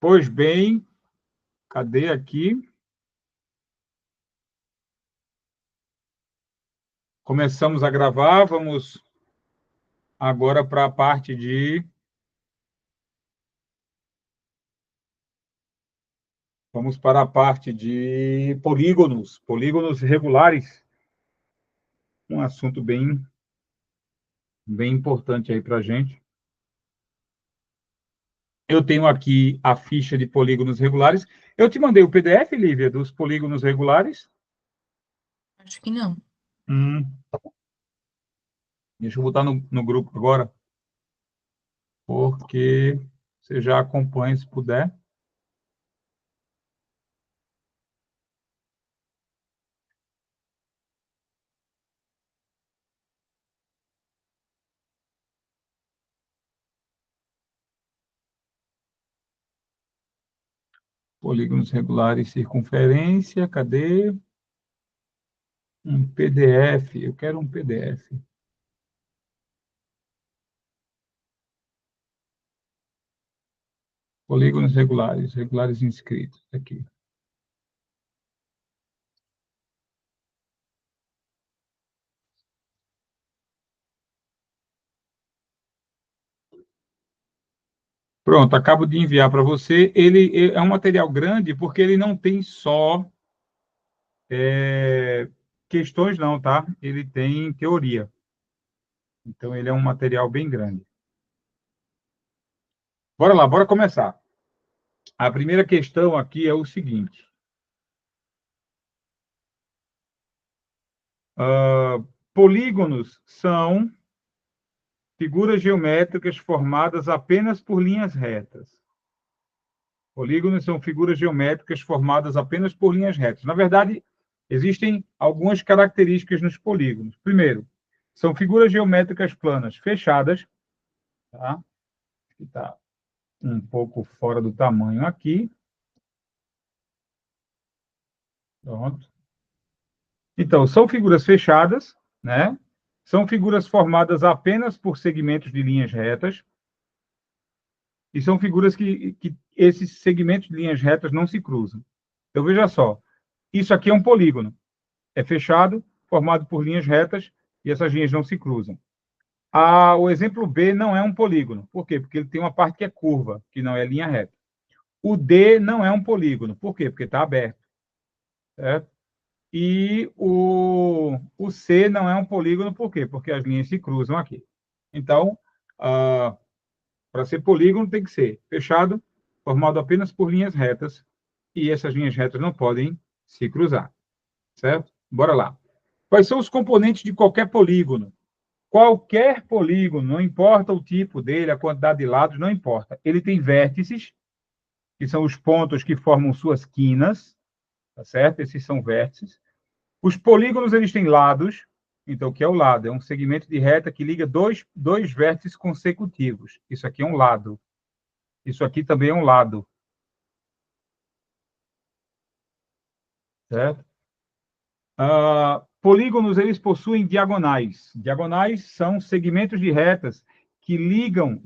Pois bem, cadê aqui? Começamos a gravar, vamos agora para a parte de... Vamos para a parte de polígonos regulares, um assunto bem importante aí para a gente. Eu tenho aqui a ficha de polígonos regulares. Eu te mandei o PDF, Lívia, dos polígonos regulares? Acho que não. Deixa eu botar no grupo agora, porque você já acompanha, se puder. Polígonos regulares, circunferência, cadê? Um PDF, eu quero um PDF. Polígonos regulares inscritos, aqui. Pronto, acabo de enviar para você. Ele é um material grande porque ele não tem só questões, não, tá? Ele tem teoria. Então, ele é um material bem grande. Bora lá, bora começar. A primeira questão aqui é o seguinte. Polígonos são figuras geométricas formadas apenas por linhas retas. Polígonos são figuras geométricas formadas apenas por linhas retas. Na verdade, existem algumas características nos polígonos. Primeiro, são figuras geométricas planas fechadas, tá? Que está um pouco fora do tamanho aqui. Pronto. Então, são figuras fechadas, né? São figuras formadas apenas por segmentos de linhas retas. E são figuras que esses segmentos de linhas retas não se cruzam. Então, veja só. Isso aqui é um polígono. É fechado, formado por linhas retas, e essas linhas não se cruzam. O exemplo B não é um polígono. Por quê? Porque ele tem uma parte que é curva, que não é linha reta. O D não é um polígono. Por quê? Porque está aberto. Certo? E o C não é um polígono. Por quê? Porque as linhas se cruzam aqui. Então, para ser polígono, tem que ser fechado, formado apenas por linhas retas, e essas linhas retas não podem se cruzar. Certo? Bora lá. Quais são os componentes de qualquer polígono? Qualquer polígono, não importa o tipo dele, a quantidade de lados, não importa. Ele tem vértices, que são os pontos que formam suas quinas, tá certo? Esses são vértices. Os polígonos, eles têm lados. Então, o que é o lado? É um segmento de reta que liga dois vértices consecutivos. Isso aqui é um lado. Isso aqui também é um lado. Certo? Polígonos, eles possuem diagonais. Diagonais são segmentos de retas que ligam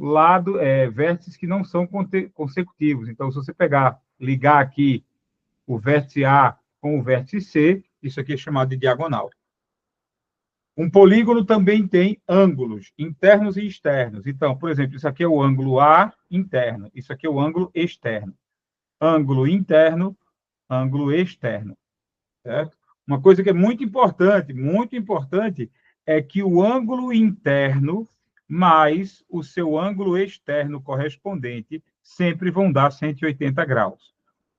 vértices que não são consecutivos. Então, se você ligar aqui o vértice A com o vértice C, isso aqui é chamado de diagonal. Um polígono também tem ângulos internos e externos. Então, por exemplo, isso aqui é o ângulo A interno, isso aqui é o ângulo externo. Ângulo interno, ângulo externo. Certo? Uma coisa que é muito importante, é que o ângulo interno mais o seu ângulo externo correspondente sempre vão dar 180 graus.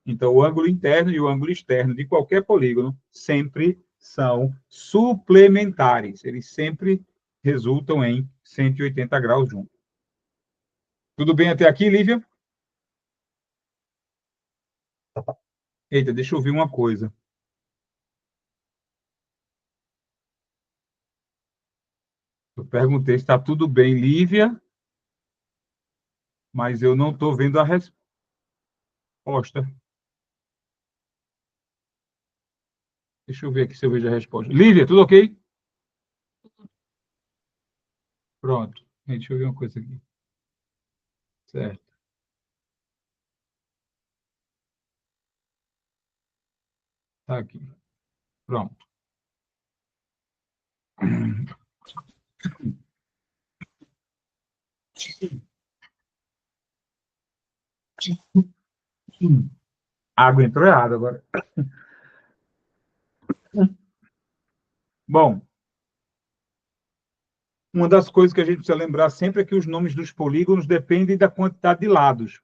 Então, o ângulo interno e o ângulo externo de qualquer polígono sempre são suplementares. Eles sempre resultam em 180 graus juntos. Tudo bem até aqui, Lívia? Eita, deixa eu ver uma coisa. Eu perguntei se está tudo bem, Lívia, mas eu não estou vendo a resposta. Deixa eu ver aqui se eu vejo a resposta. Lívia, tudo ok? Pronto. Deixa eu ver uma coisa aqui. Certo. Tá aqui. Pronto. A água entrou errada agora. Bom, uma das coisas que a gente precisa lembrar sempre é que os nomes dos polígonos dependem da quantidade de lados.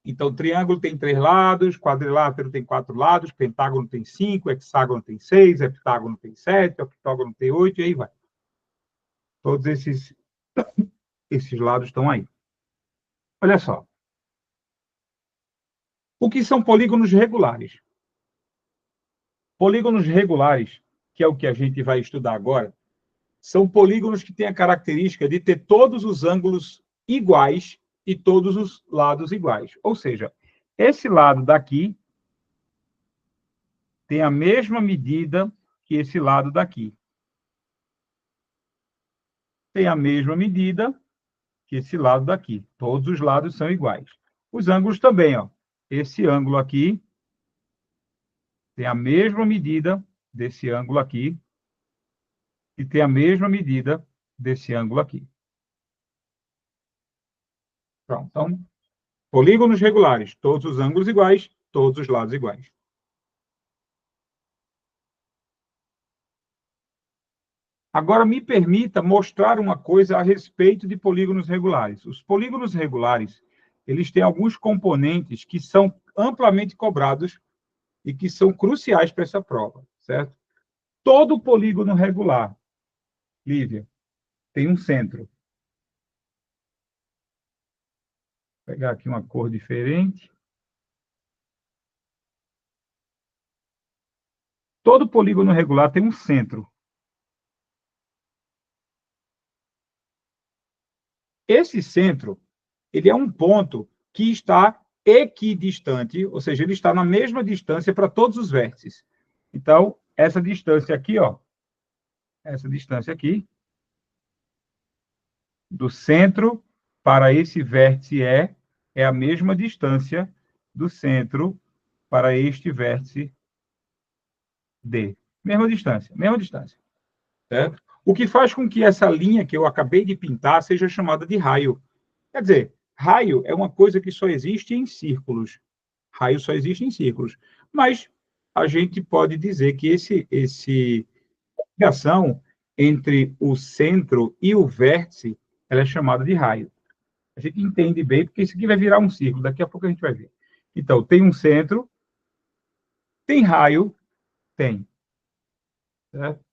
Então, triângulo tem 3 lados, quadrilátero tem 4 lados, pentágono tem 5, hexágono tem 6, heptágono tem 7, octógono tem 8, e aí vai. Todos esses lados estão aí. Olha só. O que são polígonos regulares? Polígonos regulares, que é o que a gente vai estudar agora, são polígonos que têm a característica de ter todos os ângulos iguais e todos os lados iguais. Ou seja, esse lado daqui tem a mesma medida que esse lado daqui. Tem a mesma medida que esse lado daqui. Todos os lados são iguais. Os ângulos também, ó. Esse ângulo aqui tem a mesma medida desse ângulo aqui e tem a mesma medida desse ângulo aqui. Pronto. Então, polígonos regulares, todos os ângulos iguais, todos os lados iguais. Agora, me permita mostrar uma coisa a respeito de polígonos regulares. Os polígonos regulares, eles têm alguns componentes que são amplamente cobrados e que são cruciais para essa prova, certo? Todo polígono regular, Lívia, tem um centro. Vou pegar aqui uma cor diferente. Todo polígono regular tem um centro. Esse centro, ele é um ponto que está equidistante, ou seja, ele está na mesma distância para todos os vértices. Então, essa distância aqui, ó, essa distância aqui, do centro para esse vértice é a mesma distância do centro para este vértice D. Mesma distância, mesma distância. Certo? O que faz com que essa linha que eu acabei de pintar seja chamada de raio. Quer dizer, raio é uma coisa que só existe em círculos. Raio só existe em círculos. Mas a gente pode dizer que esse ligação entre o centro e o vértice, ela é chamada de raio. A gente entende bem, porque isso aqui vai virar um círculo, daqui a pouco a gente vai ver. Então, tem um centro, tem raio, tem. Certo?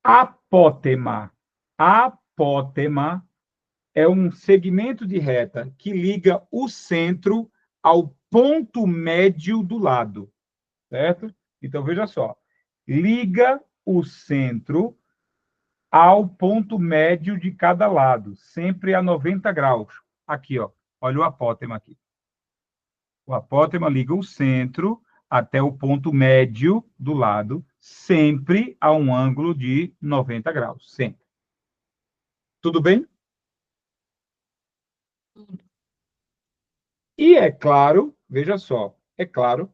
Apótema. Apótema é um segmento de reta que liga o centro ao ponto médio do lado, certo? Então, veja só. Liga o centro ao ponto médio de cada lado, sempre a 90 graus. Aqui, ó. Olha o apótema aqui. O apótema liga o centro até o ponto médio do lado, sempre a um ângulo de 90 graus. Sempre. Tudo bem? Tudo. E é claro, veja só, é claro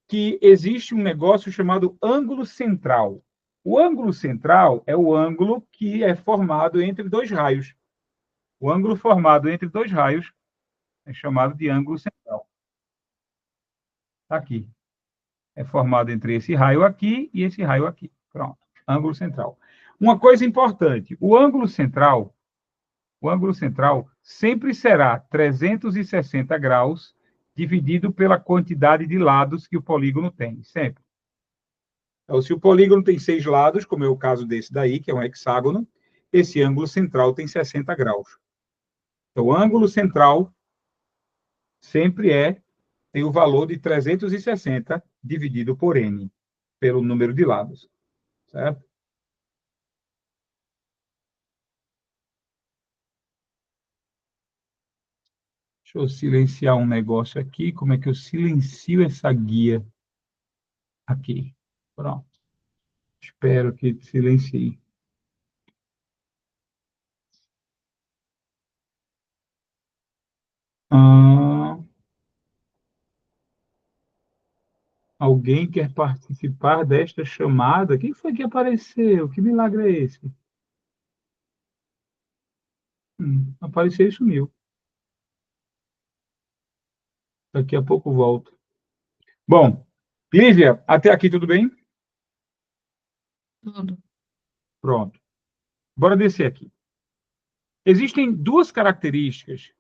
que existe um negócio chamado ângulo central. O ângulo central é o ângulo que é formado entre dois raios. O ângulo formado entre dois raios é chamado de ângulo central. Está aqui. É formado entre esse raio aqui e esse raio aqui. Pronto. Ângulo central. Uma coisa importante, o ângulo central sempre será 360 graus dividido pela quantidade de lados que o polígono tem, sempre. Então, se o polígono tem 6 lados, como é o caso desse daí, que é um hexágono, esse ângulo central tem 60 graus. Então, o ângulo central sempre tem o valor de 360 dividido por n, pelo número de lados, certo? Deixa eu silenciar um negócio aqui. Como é que eu silencio essa guia? Aqui. Pronto. Espero que silencie. Ah, Alguém quer participar desta chamada? Quem foi que apareceu? Que milagre é esse? Apareceu e sumiu. Daqui a pouco volto. Bom, Lívia, até aqui tudo bem? Tudo. Pronto. Bora descer aqui. Existem duas características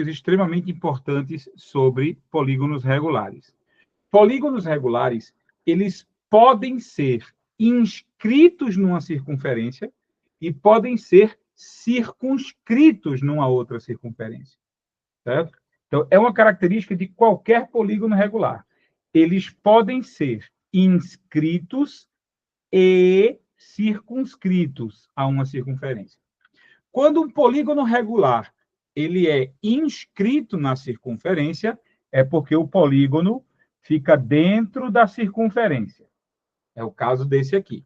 extremamente importantes sobre polígonos regulares. Polígonos regulares, eles podem ser inscritos numa circunferência e podem ser circunscritos numa outra circunferência, certo? Então, é uma característica de qualquer polígono regular. Eles podem ser inscritos e circunscritos a uma circunferência. Quando um polígono regular ele é inscrito na circunferência, é porque o polígono fica dentro da circunferência. É o caso desse aqui.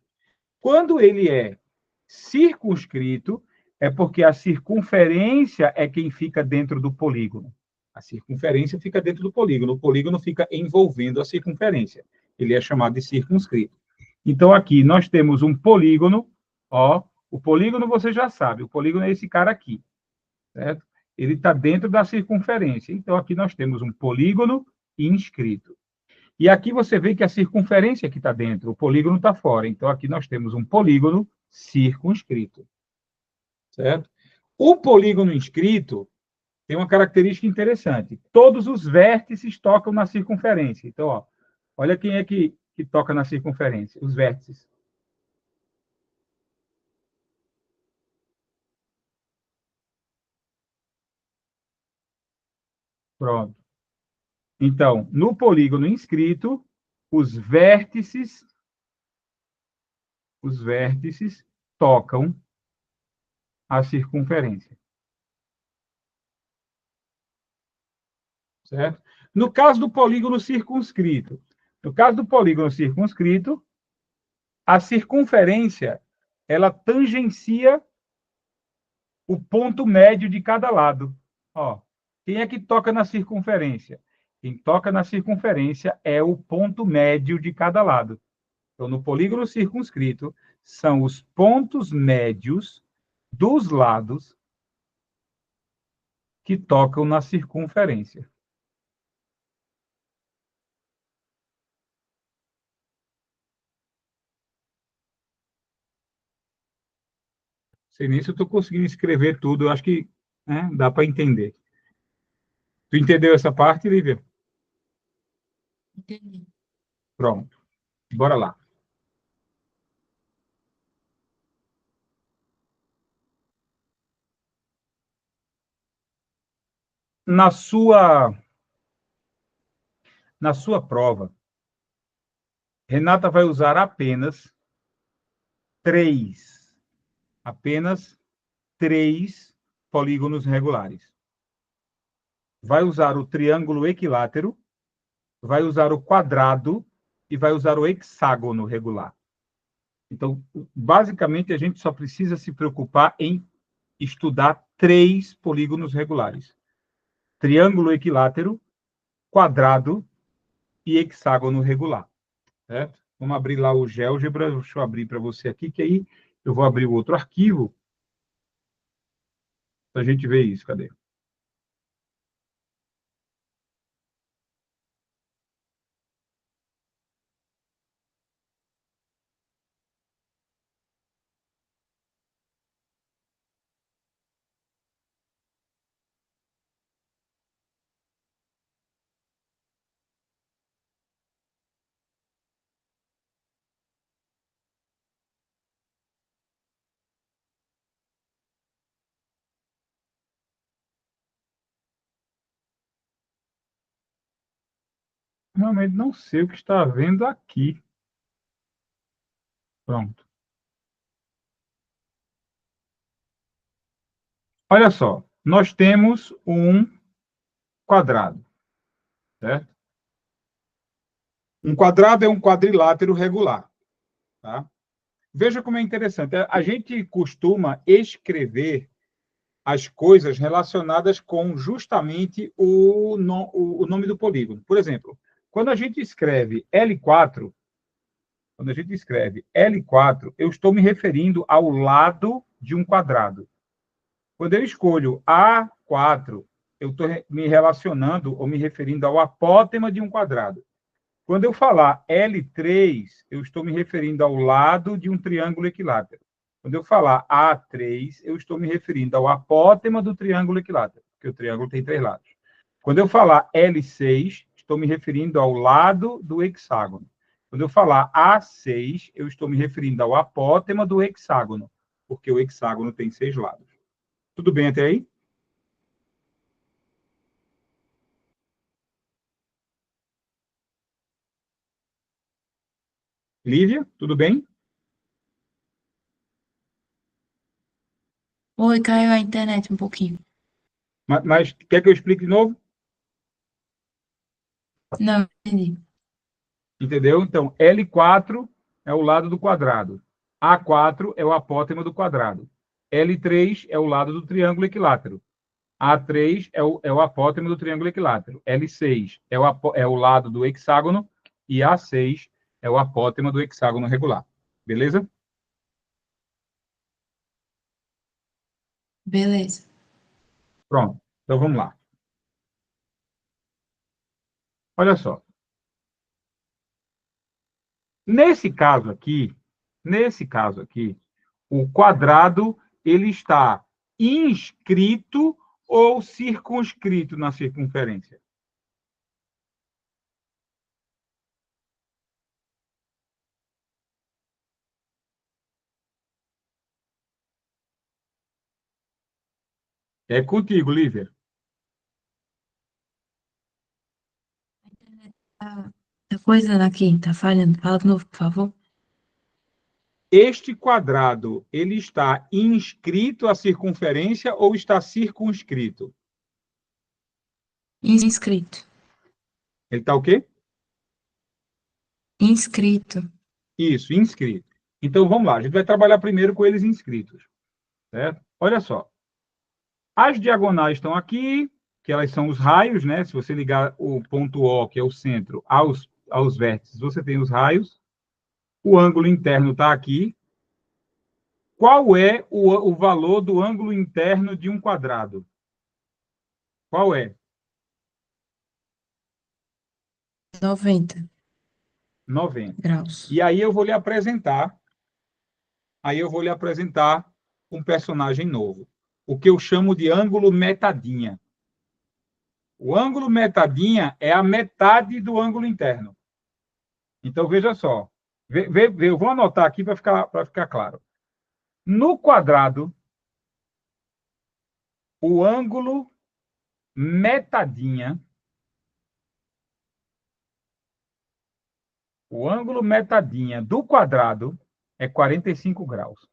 Quando ele é circunscrito, é porque a circunferência é quem fica dentro do polígono. A circunferência fica dentro do polígono. O polígono fica envolvendo a circunferência. Ele é chamado de circunscrito. Então, aqui nós temos um polígono. Ó, o polígono você já sabe. O polígono é esse cara aqui, certo? Ele está dentro da circunferência. Então, aqui nós temos um polígono inscrito. E aqui você vê que a circunferência que está dentro, o polígono está fora. Então, aqui nós temos um polígono circunscrito, certo? O polígono inscrito tem uma característica interessante. Todos os vértices tocam na circunferência. Então, ó, olha quem é que toca na circunferência, os vértices. Pronto. Então, no polígono inscrito, os vértices tocam a circunferência. Certo? No caso do polígono circunscrito, a circunferência ela tangencia o ponto médio de cada lado. Ó, quem é que toca na circunferência? Quem toca na circunferência é o ponto médio de cada lado. Então, no polígono circunscrito, são os pontos médios dos lados que tocam na circunferência. Sei nem se eu estou conseguindo escrever tudo, eu acho que né, dá para entender. Tu entendeu essa parte, Lívia? Entendi. Pronto. Bora lá. Na sua, na sua prova, Renata vai usar apenas três polígonos regulares. Vai usar o triângulo equilátero, vai usar o quadrado e vai usar o hexágono regular. Então, basicamente, a gente só precisa se preocupar em estudar três polígonos regulares: triângulo equilátero, quadrado e hexágono regular. Certo? Vamos abrir lá o GeoGebra. Deixa eu abrir para você aqui, que aí eu vou abrir o outro arquivo para a gente ver isso. Cadê? Realmente não sei o que está vendo aqui. Pronto. Olha só, nós temos um quadrado, certo? Um quadrado é um quadrilátero regular, tá? Veja como é interessante. A gente costuma escrever as coisas relacionadas com justamente o nome do polígono. Por exemplo, Quando a gente escreve L4, quando a gente escreve L4, eu estou me referindo ao lado de um quadrado. Quando eu escolho A4, eu estou me relacionando ou me referindo ao apótema de um quadrado. Quando eu falar L3, eu estou me referindo ao lado de um triângulo equilátero. Quando eu falar A3, eu estou me referindo ao apótema do triângulo equilátero, porque o triângulo tem 3 lados. Quando eu falar L6, estou me referindo ao lado do hexágono. Quando eu falar A6, eu estou me referindo ao apótema do hexágono, porque o hexágono tem 6 lados. Tudo bem até aí? Lívia, tudo bem? Oi, caiu a internet um pouquinho. Mas quer que eu explique de novo? Não, entendi. Entendeu? Então, L4 é o lado do quadrado. A4 é o apótema do quadrado. L3 é o lado do triângulo equilátero. A3 é o apótema do triângulo equilátero. L6 é o lado do hexágono. E A6 é o apótema do hexágono regular. Beleza? Beleza. Pronto. Então, vamos lá. Olha só. Nesse caso aqui, o quadrado ele está inscrito ou circunscrito na circunferência? É contigo, Lívia. A internet tá coisando aqui, tá falhando. Fala de novo, por favor. Este quadrado, ele está inscrito à circunferência ou está circunscrito? Inscrito. Ele está o quê? Inscrito. Isso, inscrito. Então, vamos lá. A gente vai trabalhar primeiro com eles inscritos, certo? Olha só. As diagonais estão aqui, que elas são os raios, né? Se você ligar o ponto O, que é o centro, aos vértices, você tem os raios. O ângulo interno está aqui. Qual é o valor do ângulo interno de um quadrado? Qual é? 90 90. graus. E aí eu vou lhe apresentar um personagem novo, o que eu chamo de ângulo metadinha. O ângulo metadinha é a metade do ângulo interno. Então, veja só. Eu vou anotar aqui para ficar claro. No quadrado, o ângulo metadinha, o ângulo metadinha do quadrado é 45 graus.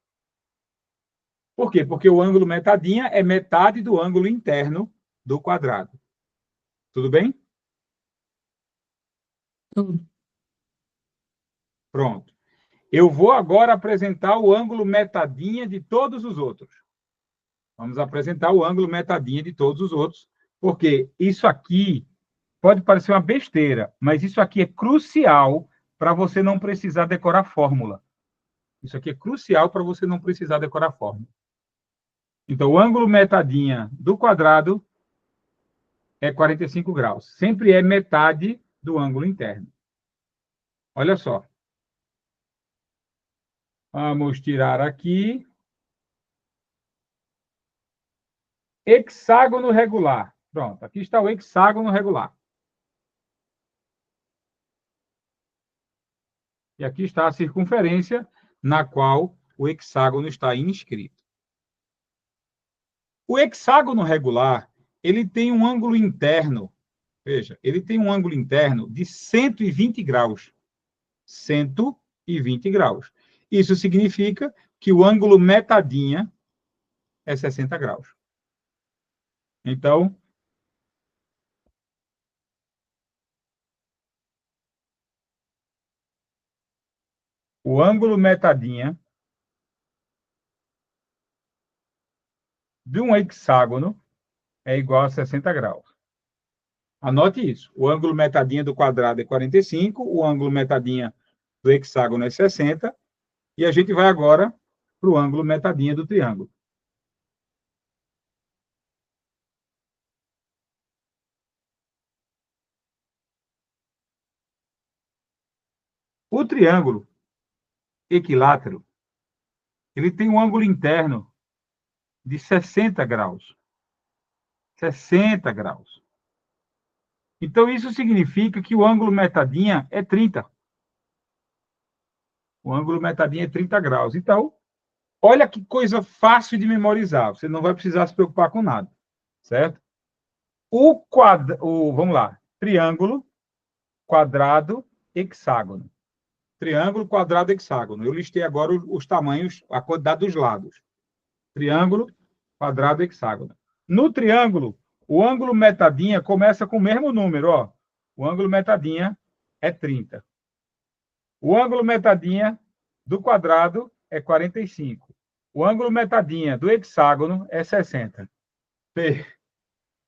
Por quê? Porque o ângulo metadinha é metade do ângulo interno do quadrado. Tudo bem? Tudo. Pronto. Eu vou agora apresentar o ângulo metadinha de todos os outros. Vamos apresentar o ângulo metadinha de todos os outros, porque isso aqui pode parecer uma besteira, mas isso aqui é crucial para você não precisar decorar fórmula. Isso aqui é crucial para você não precisar decorar fórmula. Então, o ângulo metadinha do quadrado é 45 graus. Sempre é metade do ângulo interno. Olha só. Vamos tirar aqui. Hexágono regular. Pronto, aqui está o hexágono regular. E aqui está a circunferência na qual o hexágono está inscrito. O hexágono regular, ele tem um ângulo interno, veja, ele tem um ângulo interno de 120 graus. 120 graus. Isso significa que o ângulo metadinha é 60 graus. Então, o ângulo metadinha de um hexágono é igual a 60 graus. Anote isso. O ângulo metadinha do quadrado é 45, o ângulo metadinha do hexágono é 60, e a gente vai agora para o ângulo metadinha do triângulo. O triângulo equilátero, ele tem um ângulo interno de 60 graus. 60 graus. Então, isso significa que o ângulo metadinha é 30. O ângulo metadinha é 30 graus. Então, olha que coisa fácil de memorizar. Você não vai precisar se preocupar com nada, certo? Vamos lá. Triângulo, quadrado, hexágono. Triângulo, quadrado, hexágono. Eu listei agora os tamanhos, a quantidade dos lados. Triângulo, quadrado, hexágono. No triângulo, o ângulo metadinha começa com o mesmo número, ó. O ângulo metadinha é 30. O ângulo metadinha do quadrado é 45. O ângulo metadinha do hexágono é 60.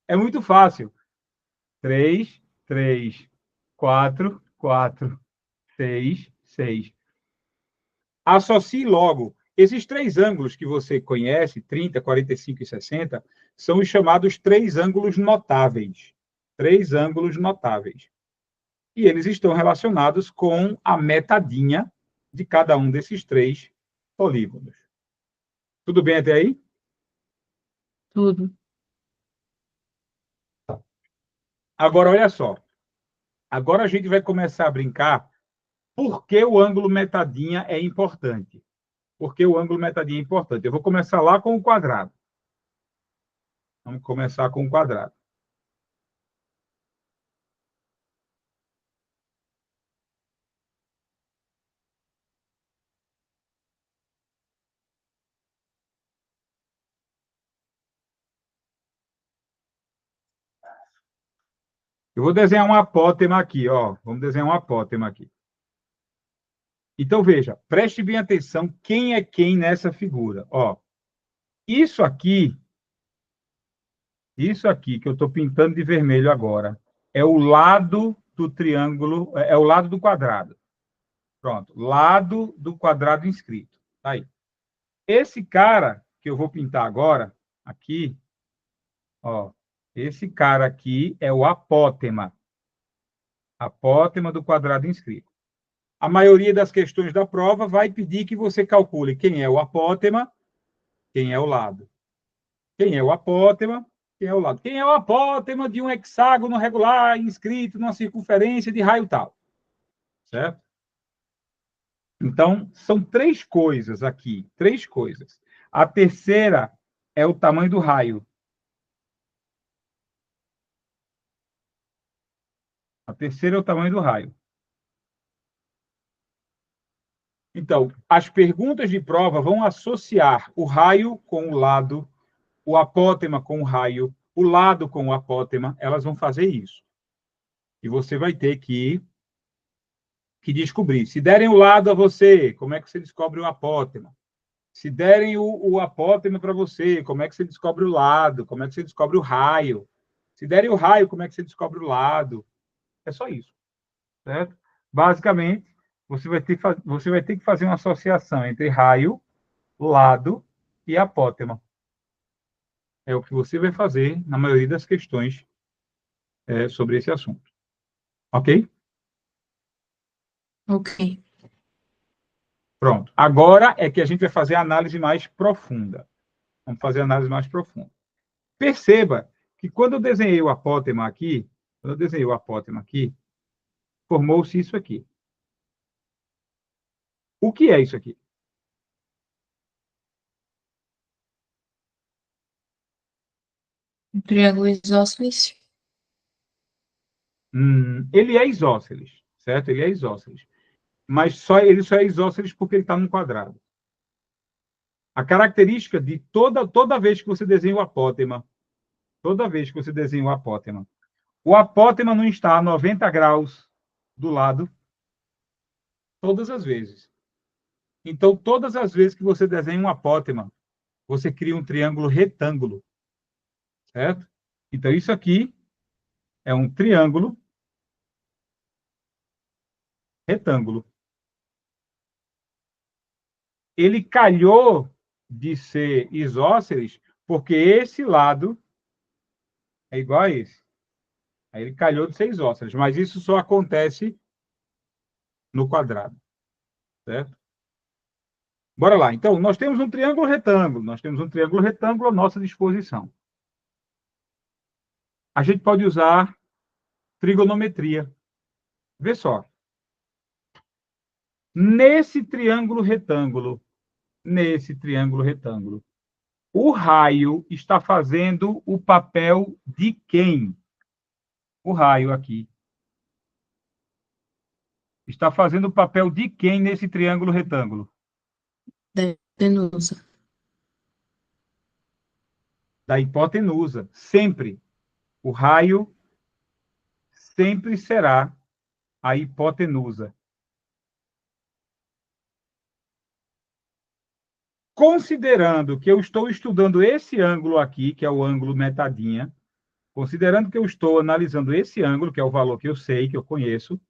É muito fácil. 3, 3, 4, 4, 6, 6. Associe logo. Esses três ângulos que você conhece, 30, 45 e 60, são os chamados três ângulos notáveis. Três ângulos notáveis. E eles estão relacionados com a metadinha de cada um desses três polígonos. Tudo bem até aí? Tudo. Agora, olha só. Agora a gente vai começar a brincar por que o ângulo metadinha é importante. Por que o ângulo metadinha é importante? Eu vou começar lá com o quadrado. Vamos começar com o quadrado. Eu vou desenhar um apótema aqui, ó. Vamos desenhar um apótema aqui. Então, veja, preste bem atenção quem é quem nessa figura. Ó, isso aqui que eu estou pintando de vermelho agora, é o lado do triângulo, é o lado do quadrado. Pronto, lado do quadrado inscrito. Tá aí. Esse cara que eu vou pintar agora, aqui, ó, esse cara aqui é o apótema. Apótema do quadrado inscrito. A maioria das questões da prova vai pedir que você calcule quem é o apótema, quem é o lado. Quem é o apótema, quem é o lado. Quem é o apótema de um hexágono regular inscrito numa circunferência de raio tal. Certo? Então, são três coisas aqui, três coisas. A terceira é o tamanho do raio. A terceira é o tamanho do raio. Então, as perguntas de prova vão associar o raio com o lado, o apótema com o raio, o lado com o apótema, elas vão fazer isso. E você vai ter que descobrir. Se derem o lado a você, como é que você descobre o apótema? Se derem o apótema para você, como é que você descobre o lado? Como é que você descobre o raio? Se derem o raio, como é que você descobre o lado? É só isso, certo? Basicamente, você vai ter que fazer uma associação entre raio, lado e apótema. É o que você vai fazer na maioria das questões sobre esse assunto. Ok? Ok. Pronto. Agora é que a gente vai fazer a análise mais profunda. Vamos fazer a análise mais profunda. Perceba que quando eu desenhei o apótema aqui, formou-se isso aqui. O que é isso aqui? Um triângulo isósceles. Ele é isósceles, certo? Ele é isósceles. Mas ele só é isósceles porque ele está num quadrado. A característica de toda vez que você desenha o apótema, o apótema não está a 90 graus do lado todas as vezes. Então, todas as vezes que você desenha um apótema, você cria um triângulo retângulo, certo? Então, isso aqui é um triângulo retângulo. Ele calhou de ser isósceles porque esse lado é igual a esse. Aí ele calhou de ser isósceles, mas isso só acontece no quadrado, certo? Bora lá. Então, nós temos um triângulo retângulo. Nós temos um triângulo retângulo à nossa disposição. A gente pode usar trigonometria. Vê só. Nesse triângulo retângulo, o raio está fazendo o papel de quem? O raio aqui. Está fazendo o papel de quem nesse triângulo retângulo? Da hipotenusa. Da hipotenusa. Sempre. O raio sempre será a hipotenusa. Considerando que eu estou estudando esse ângulo aqui, que é o ângulo metadinha, considerando que eu estou analisando esse ângulo, que é o valor que eu sei, que eu conheço,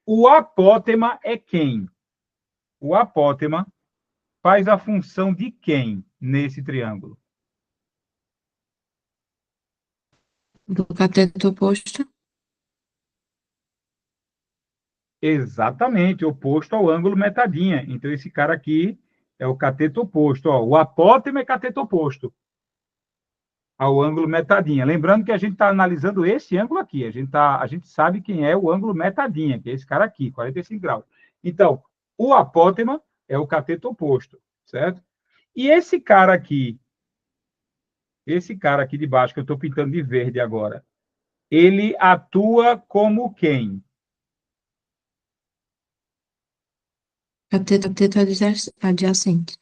o apótema é quem? O apótema faz a função de quem nesse triângulo? Do cateto oposto. Exatamente, oposto ao ângulo metadinha. Então, esse cara aqui é o cateto oposto. Ó, o apótema é cateto oposto ao ângulo metadinha. Lembrando que a gente está analisando esse ângulo aqui. A gente sabe quem é o ângulo metadinha, que é esse cara aqui, 45 graus. Então, o apótema é o cateto oposto, certo? E esse cara aqui de baixo, que eu estou pintando de verde agora, ele atua como quem? Cateto adjacente.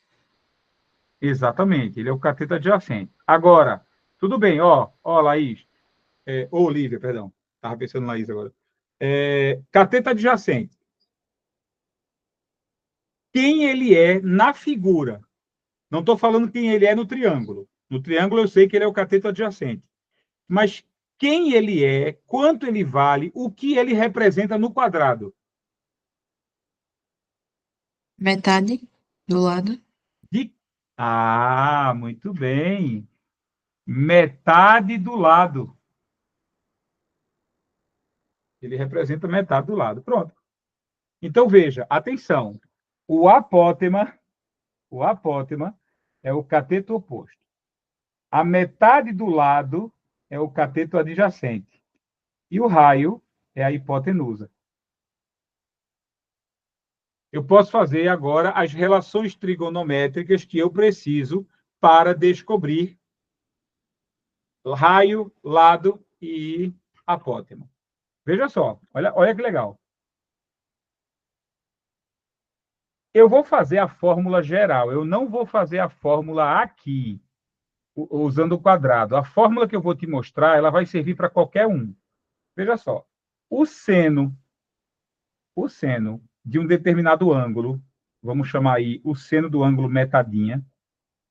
Exatamente, ele é o cateto adjacente. Agora, tudo bem, ó, Laís, Olivia, perdão, estava pensando em Laís agora. Cateto adjacente. Quem ele é na figura? Não estou falando quem ele é no triângulo. No triângulo eu sei que ele é o cateto adjacente. Mas quem ele é, quanto ele vale, o que ele representa no quadrado? Metade do lado. De... Ah, muito bem. Metade do lado. Ele representa metade do lado. Pronto. Então, veja, atenção. O apótema é o cateto oposto. A metade do lado é o cateto adjacente. E o raio é a hipotenusa. Eu posso fazer agora as relações trigonométricas que eu preciso para descobrir raio, lado e apótema. Veja só, olha que legal. Eu vou fazer a fórmula geral, eu não vou fazer a fórmula aqui, usando o quadrado. A fórmula que eu vou te mostrar, ela vai servir para qualquer um. Veja só, o seno de um determinado ângulo, vamos chamar aí o seno do ângulo metadinha,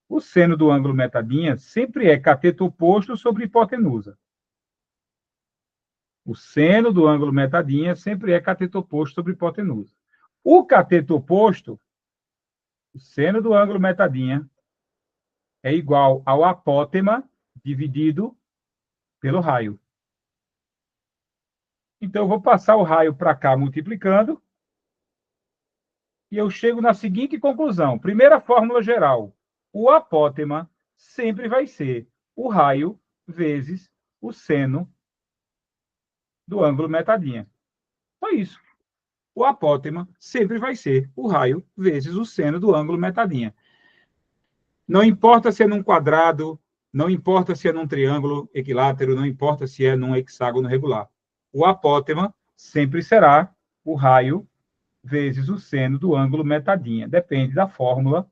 o seno do ângulo metadinha sempre é cateto oposto sobre hipotenusa. O seno do ângulo metadinha sempre é cateto oposto sobre hipotenusa. O cateto oposto, o seno do ângulo metadinha, é igual ao apótema dividido pelo raio. Então, eu vou passar o raio para cá multiplicando, e eu chego na seguinte conclusão. Primeira fórmula geral. O apótema sempre vai ser o raio vezes o seno do ângulo metadinha. Só isso. O apótema sempre vai ser o raio vezes o seno do ângulo metadinha. Não importa se é num quadrado, não importa se é num triângulo equilátero, não importa se é num hexágono regular. O apótema sempre será o raio vezes o seno do ângulo metadinha. Depende da fórmula.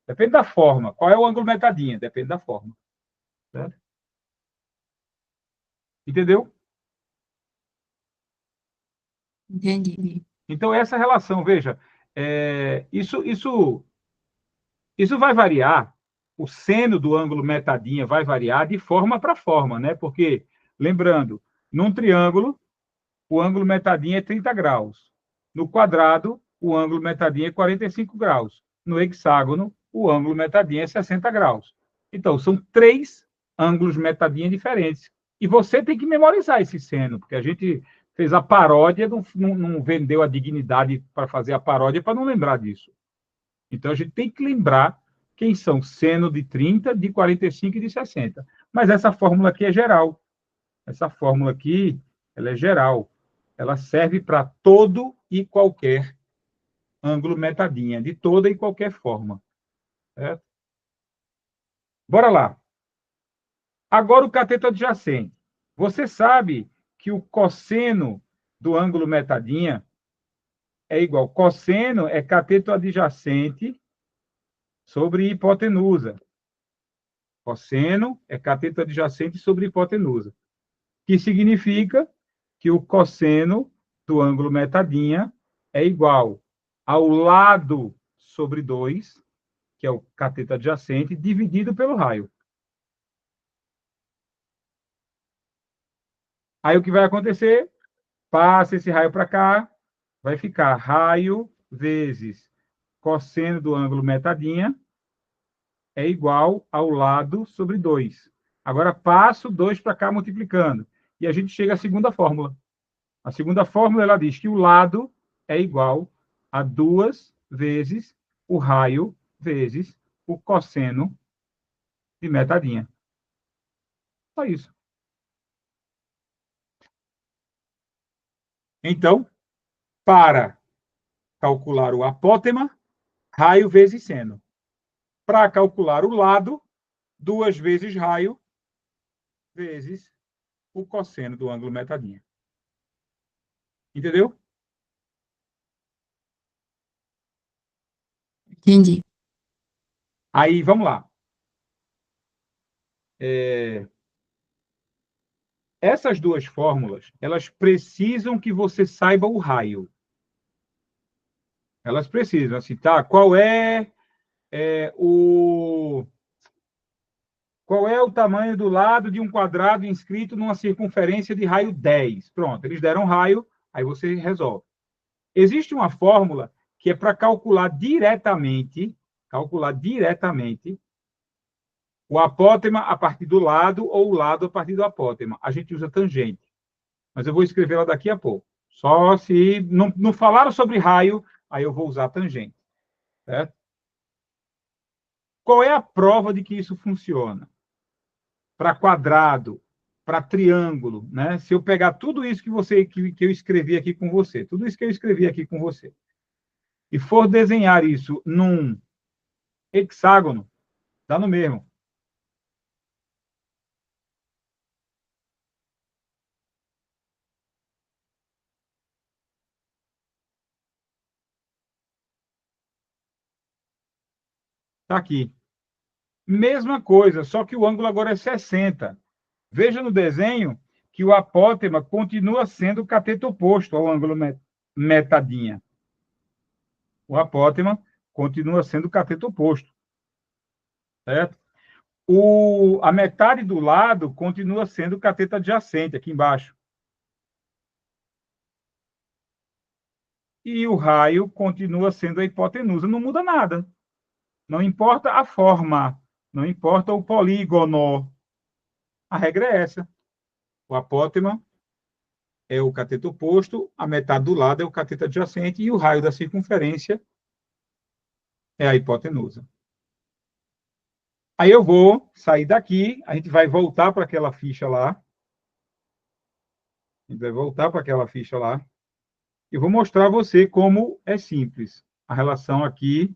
Depende da forma. Qual é o ângulo metadinha? Depende da forma. Certo? Entendeu? Entendi. Então, essa relação, veja, isso vai variar, o seno do ângulo metadinha vai variar de forma para forma, né? Porque, lembrando, Num triângulo, o ângulo metadinha é 30 graus. No quadrado, o ângulo metadinha é 45 graus. No hexágono, o ângulo metadinha é 60 graus. Então, são 3 ângulos metadinha diferentes. E você tem que memorizar esse seno, porque a gente fez a paródia, não vendeu a dignidade para fazer a paródia para não lembrar disso. Então, a gente tem que lembrar quem são seno de 30, de 45 e de 60. Mas essa fórmula aqui é geral. Essa fórmula aqui, ela é geral. Ela serve para todo e qualquer ângulo metadinha, de toda e qualquer forma. Certo? Bora lá. Agora o cateto adjacente. Você sabe que o cosseno do ângulo metadinha é igual. Cosseno é cateto adjacente sobre hipotenusa. Cosseno é cateto adjacente sobre hipotenusa. Que significa que o cosseno do ângulo metadinha é igual ao lado sobre 2, que é o cateto adjacente, dividido pelo raio. Aí o que vai acontecer? Passa esse raio para cá, vai ficar raio vezes cosseno do ângulo metadinha é igual ao lado sobre 2. Agora passo 2 para cá multiplicando. E a gente chega à segunda fórmula. A segunda fórmula, ela diz que o lado é igual a 2 vezes o raio vezes o cosseno de metadinha. Só isso. Então, para calcular o apótema, raio vezes seno. Para calcular o lado, 2 vezes raio vezes o cosseno do ângulo metadinha. Entendeu? Entendi. Aí, vamos lá. Essas duas fórmulas, elas precisam que você saiba o raio. Elas precisam, assim, tá? Qual é o tamanho do lado de um quadrado inscrito numa circunferência de raio 10? Pronto, eles deram raio, aí você resolve. Existe uma fórmula que é para calcular diretamente o apótema a partir do lado ou o lado a partir do apótema. A gente usa tangente. Mas eu vou escrever ela daqui a pouco. Só se não falaram sobre raio, aí eu vou usar tangente. Certo? Qual é a prova de que isso funciona? Para quadrado, para triângulo, né? Se eu pegar tudo isso que eu escrevi aqui com você, tudo isso que eu escrevi aqui com você, e for desenhar isso num hexágono, dá no mesmo. Está aqui. Mesma coisa, só que o ângulo agora é 60. Veja no desenho que o apótema continua sendo o cateto oposto ao ângulo metadinha. O apótema continua sendo o cateto oposto. Certo? A metade do lado continua sendo o cateto adjacente, aqui embaixo. E o raio continua sendo a hipotenusa. Não muda nada. Não importa a forma, não importa o polígono. A regra é essa. O apótema é o cateto oposto, a metade do lado é o cateto adjacente e o raio da circunferência é a hipotenusa. Aí eu vou sair daqui, a gente vai voltar para aquela ficha lá. A gente vai voltar para aquela ficha lá. E vou mostrar a você como é simples. A relação aqui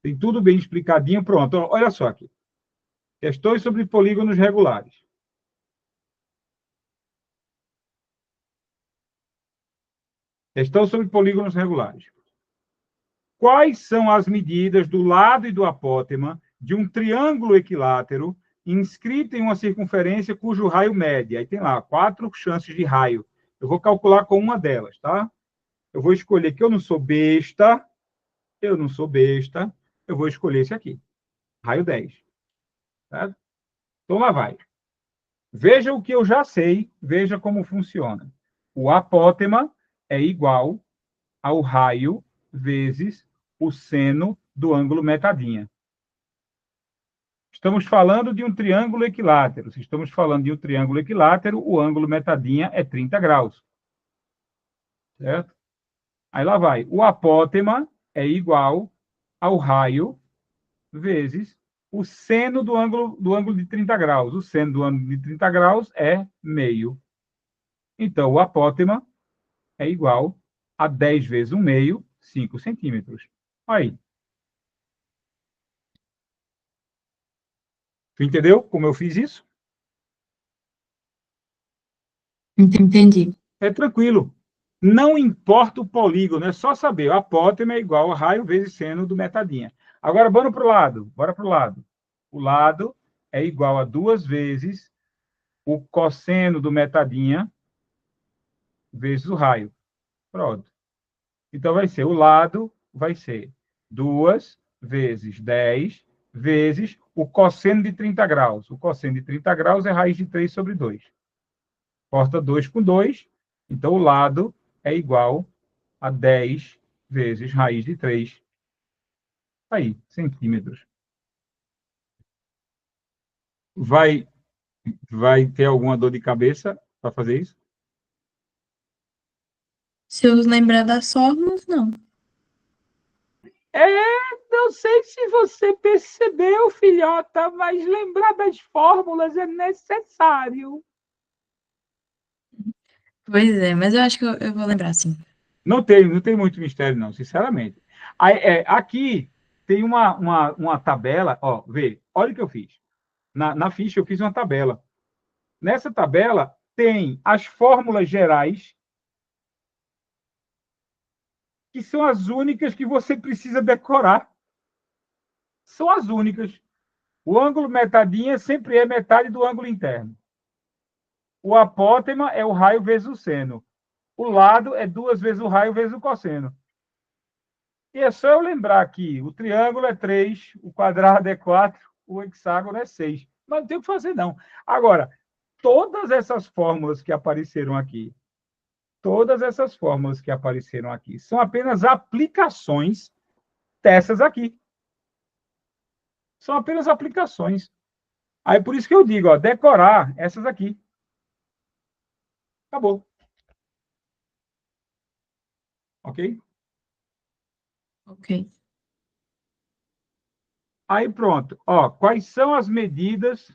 tem tudo bem explicadinho. Pronto, olha só aqui. Questões sobre polígonos regulares. Questão sobre polígonos regulares. Quais são as medidas do lado e do apótema de um triângulo equilátero inscrito em uma circunferência cujo raio mede? Aí tem lá 4 chances de raio. Eu vou calcular com uma delas, tá? Eu vou escolher que eu não sou besta, eu vou escolher esse aqui, raio 10. Certo? Então lá vai. Veja o que eu já sei, veja como funciona. O apótema é igual ao raio vezes o seno do ângulo metadinha. Estamos falando de um triângulo equilátero. Se estamos falando de um triângulo equilátero, o ângulo metadinha é 30 graus. Certo? Aí lá vai. O apótema é igual ao raio vezes o seno do ângulo de 30 graus. O seno do ângulo de 30 graus é meio. Então, o apótema é igual a 10 vezes 1 meio, 5 centímetros. Aí. Tu entendeu como eu fiz isso? Entendi. É tranquilo. Não importa o polígono, é só saber. O apótema é igual a raio vezes seno do metadinha. Agora, bora para o lado. Bora para o lado. O lado é igual a 2 vezes o cosseno do metadinha vezes o raio. Pronto. Então, vai ser, o lado vai ser 2 vezes 10 vezes o cosseno de 30 graus. O cosseno de 30 graus é raiz de 3 sobre 2. Corta 2 com 2. Então, o lado é igual a 10 vezes raiz de 3. Aí, centímetros. Vai, vai ter alguma dor de cabeça para fazer isso? Se eu lembrar das fórmulas, não. Não sei se você percebeu, filhota, mas lembrar das fórmulas é necessário. Pois é, mas eu acho que eu vou lembrar, sim. Não tem muito mistério, não, sinceramente. Aí, aqui tem uma tabela, ó, vê, olha o que eu fiz. Na ficha eu fiz uma tabela. Nessa tabela tem as fórmulas gerais, que são as únicas que você precisa decorar. São as únicas. O ângulo metadinha sempre é metade do ângulo interno. O apótema é o raio vezes o seno. O lado é 2 vezes o raio vezes o cosseno. E é só eu lembrar que o triângulo é 3, o quadrado é 4, o hexágono é 6. Mas não tem o que fazer, não. Agora, todas essas fórmulas que apareceram aqui, são apenas aplicações dessas aqui. São apenas aplicações. Aí por isso que eu digo, ó, decorar essas aqui. Acabou. Ok? Ok. Aí pronto. Ó, quais são as medidas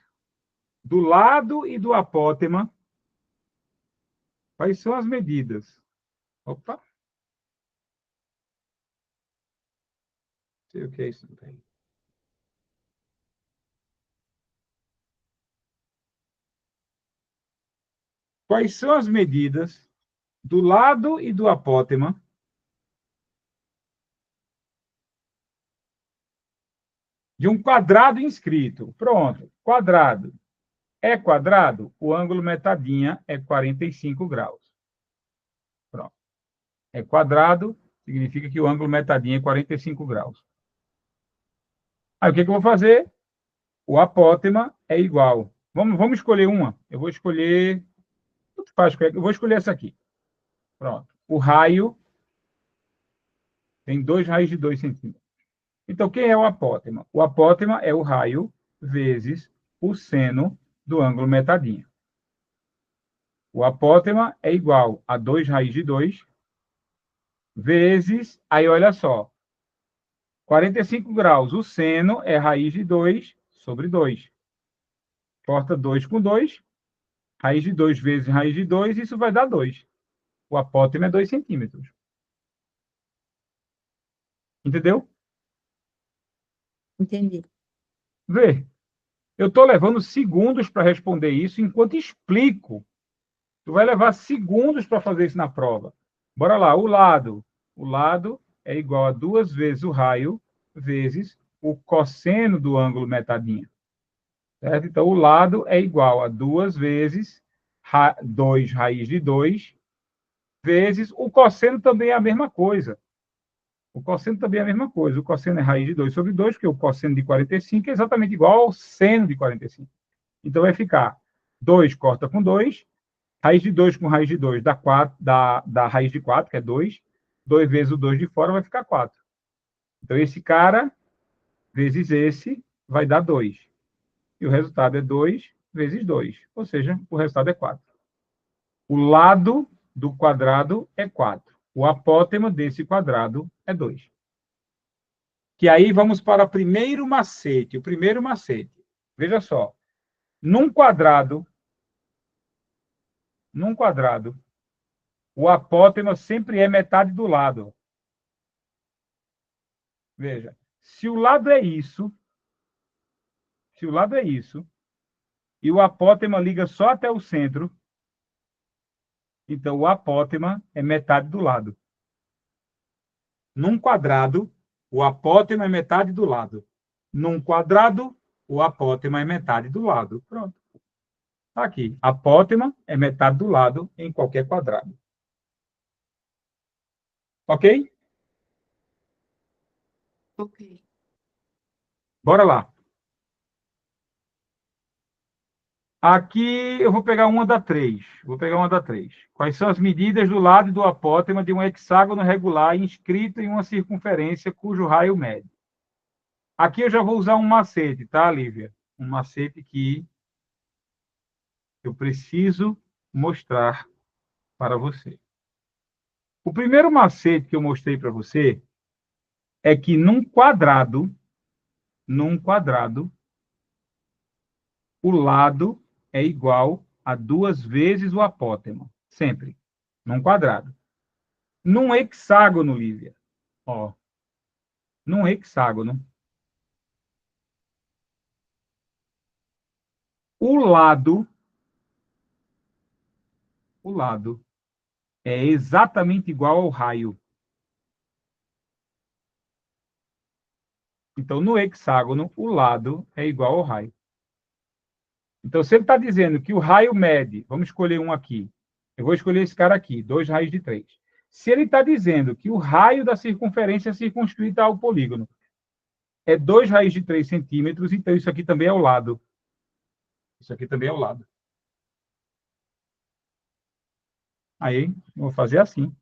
do lado e do apótema? Quais são as medidas? Opa. Não sei o que é isso. Quais são as medidas do lado e do apótema de um quadrado inscrito? Pronto. Quadrado. É quadrado? O ângulo metadinha é 45 graus. Pronto. É quadrado, significa que o ângulo metadinha é 45 graus. Aí o que eu vou fazer? O apótema é igual. Vamos escolher uma. Eu vou escolher. Eu vou escolher essa aqui. Pronto. O raio tem 2 raios de 2 centímetros. Então, quem é o apótema? O apótema é o raio vezes o seno do ângulo metadinha. O apótema é igual a 2 raiz de 2 vezes, aí olha só, 45 graus. O seno é raiz de 2 sobre 2. Corta 2 com 2. Raiz de 2 vezes raiz de 2, isso vai dar 2. O apótema é 2 centímetros. Entendeu? Entendi. Vê, eu estou levando segundos para responder isso enquanto explico. Tu vai levar segundos para fazer isso na prova. Bora lá, o lado. O lado é igual a 2 vezes o raio vezes o cosseno do ângulo metadinha. Certo? Então, o lado é igual a 2 vezes 2 raiz de 2 vezes o cosseno também é a mesma coisa. O cosseno também é a mesma coisa. O cosseno é raiz de 2 sobre 2, porque o cosseno de 45 é exatamente igual ao seno de 45. Então, vai ficar 2 corta com 2. Raiz de 2 com raiz de 2 dá 4, dá raiz de 4, que é 2. 2 vezes o 2 de fora vai ficar 4. Então, esse cara vezes esse vai dar 2. E o resultado é 2 vezes 2. Ou seja, o resultado é 4. O lado do quadrado é 4. O apótema desse quadrado é 2. Que aí vamos para o primeiro macete. O primeiro macete. Veja só. Num quadrado, o apótema sempre é metade do lado. Veja, se o lado é isso, e o apótema liga só até o centro, então o apótema é metade do lado. Num quadrado, o apótema é metade do lado. Num quadrado, o apótema é metade do lado. Pronto. Tá aqui. Apótema é metade do lado em qualquer quadrado. Ok? Ok. Bora lá. Aqui eu vou pegar uma da 3. Quais são as medidas do lado do apótema de um hexágono regular inscrito em uma circunferência cujo raio mede? Aqui eu já vou usar um macete, tá, Lívia? Um macete que eu preciso mostrar para você. O primeiro macete que eu mostrei para você é que num quadrado, o lado é igual a 2 vezes o apótema. Sempre. Num quadrado. Num hexágono, Lívia. Ó. Num hexágono. O lado é exatamente igual ao raio. Então, no hexágono, o lado é igual ao raio. Então, se ele está dizendo que o raio mede, vamos escolher um aqui. Eu vou escolher esse cara aqui, 2 raios de 3. Se ele está dizendo que o raio da circunferência circunscrita ao polígono é 2 raios de 3 centímetros, então isso aqui também é o lado. Isso aqui também é o lado. Aí, eu vou fazer assim.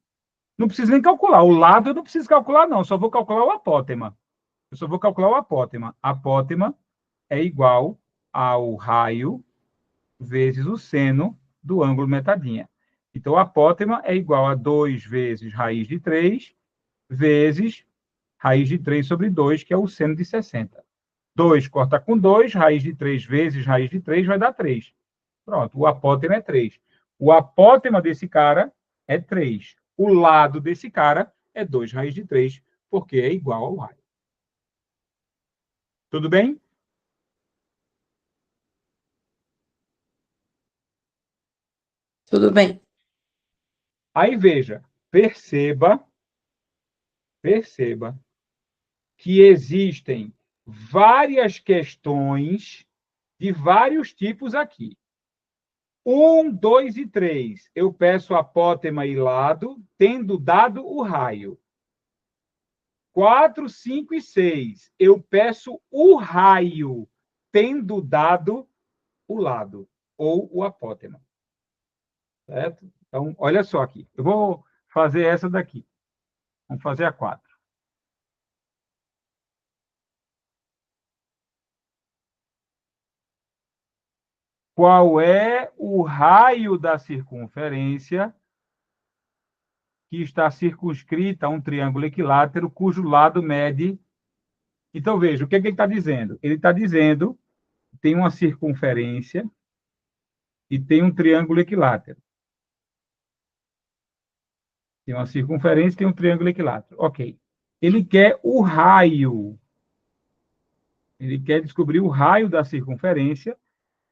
Não preciso nem calcular. O lado eu não preciso calcular, não. Só vou calcular o apótema. Eu só vou calcular o apótema. Apótema é igual ao raio vezes o seno do ângulo metadinha. Então, o apótema é igual a 2 vezes raiz de 3 vezes raiz de 3 sobre 2, que é o seno de 60. 2 corta com 2, raiz de 3 vezes raiz de 3 vai dar 3. Pronto, o apótema é 3. O apótema desse cara é 3. O lado desse cara é 2 raiz de 3, porque é igual ao raio. Tudo bem? Tudo bem. Aí veja, perceba que existem várias questões de vários tipos aqui. 1, 2 e 3, eu peço apótema e lado, tendo dado o raio. 4, 5 e 6, eu peço o raio, tendo dado o lado, ou o apótema. Certo? Então, olha só aqui. Eu vou fazer essa daqui. Vamos fazer a 4. Qual é o raio da circunferência que está circunscrita a um triângulo equilátero cujo lado mede... Então, veja, o que é que ele está dizendo? Ele está dizendo que tem uma circunferência e tem um triângulo equilátero. Tem uma circunferência e tem um triângulo equilátero. Ok. Ele quer o raio. Ele quer descobrir o raio da circunferência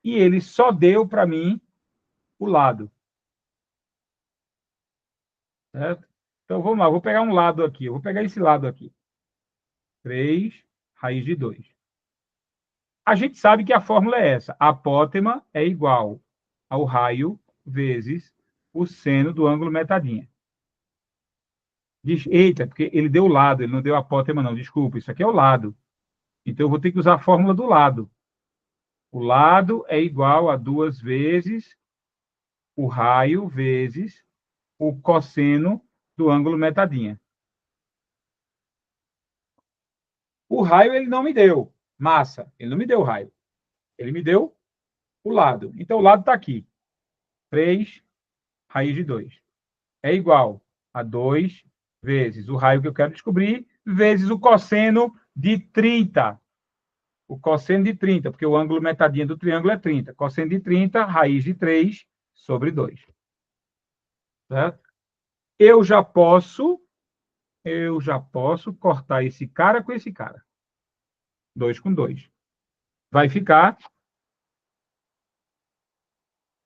e ele só deu para mim o lado. Certo? Então, vamos lá. Vou pegar um lado aqui. Eu vou pegar esse lado aqui. 3 raiz de 2. A gente sabe que a fórmula é essa. Apótema é igual ao raio vezes o seno do ângulo metadinha. Diz, eita, porque ele deu o lado, ele não deu apótema, não. Desculpa, isso aqui é o lado. Então, eu vou ter que usar a fórmula do lado. O lado é igual a 2 vezes o raio vezes o cosseno do ângulo metadinha. O raio ele não me deu massa, ele não me deu o raio. Ele me deu o lado. Então, o lado está aqui. 3 raiz de 2. É igual a 2 vezes o raio que eu quero descobrir, vezes o cosseno de 30. O cosseno de 30, porque o ângulo metadinha do triângulo é 30. Cosseno de 30, raiz de 3 sobre 2. Certo? Eu já posso cortar esse cara com esse cara. 2 com 2. Vai ficar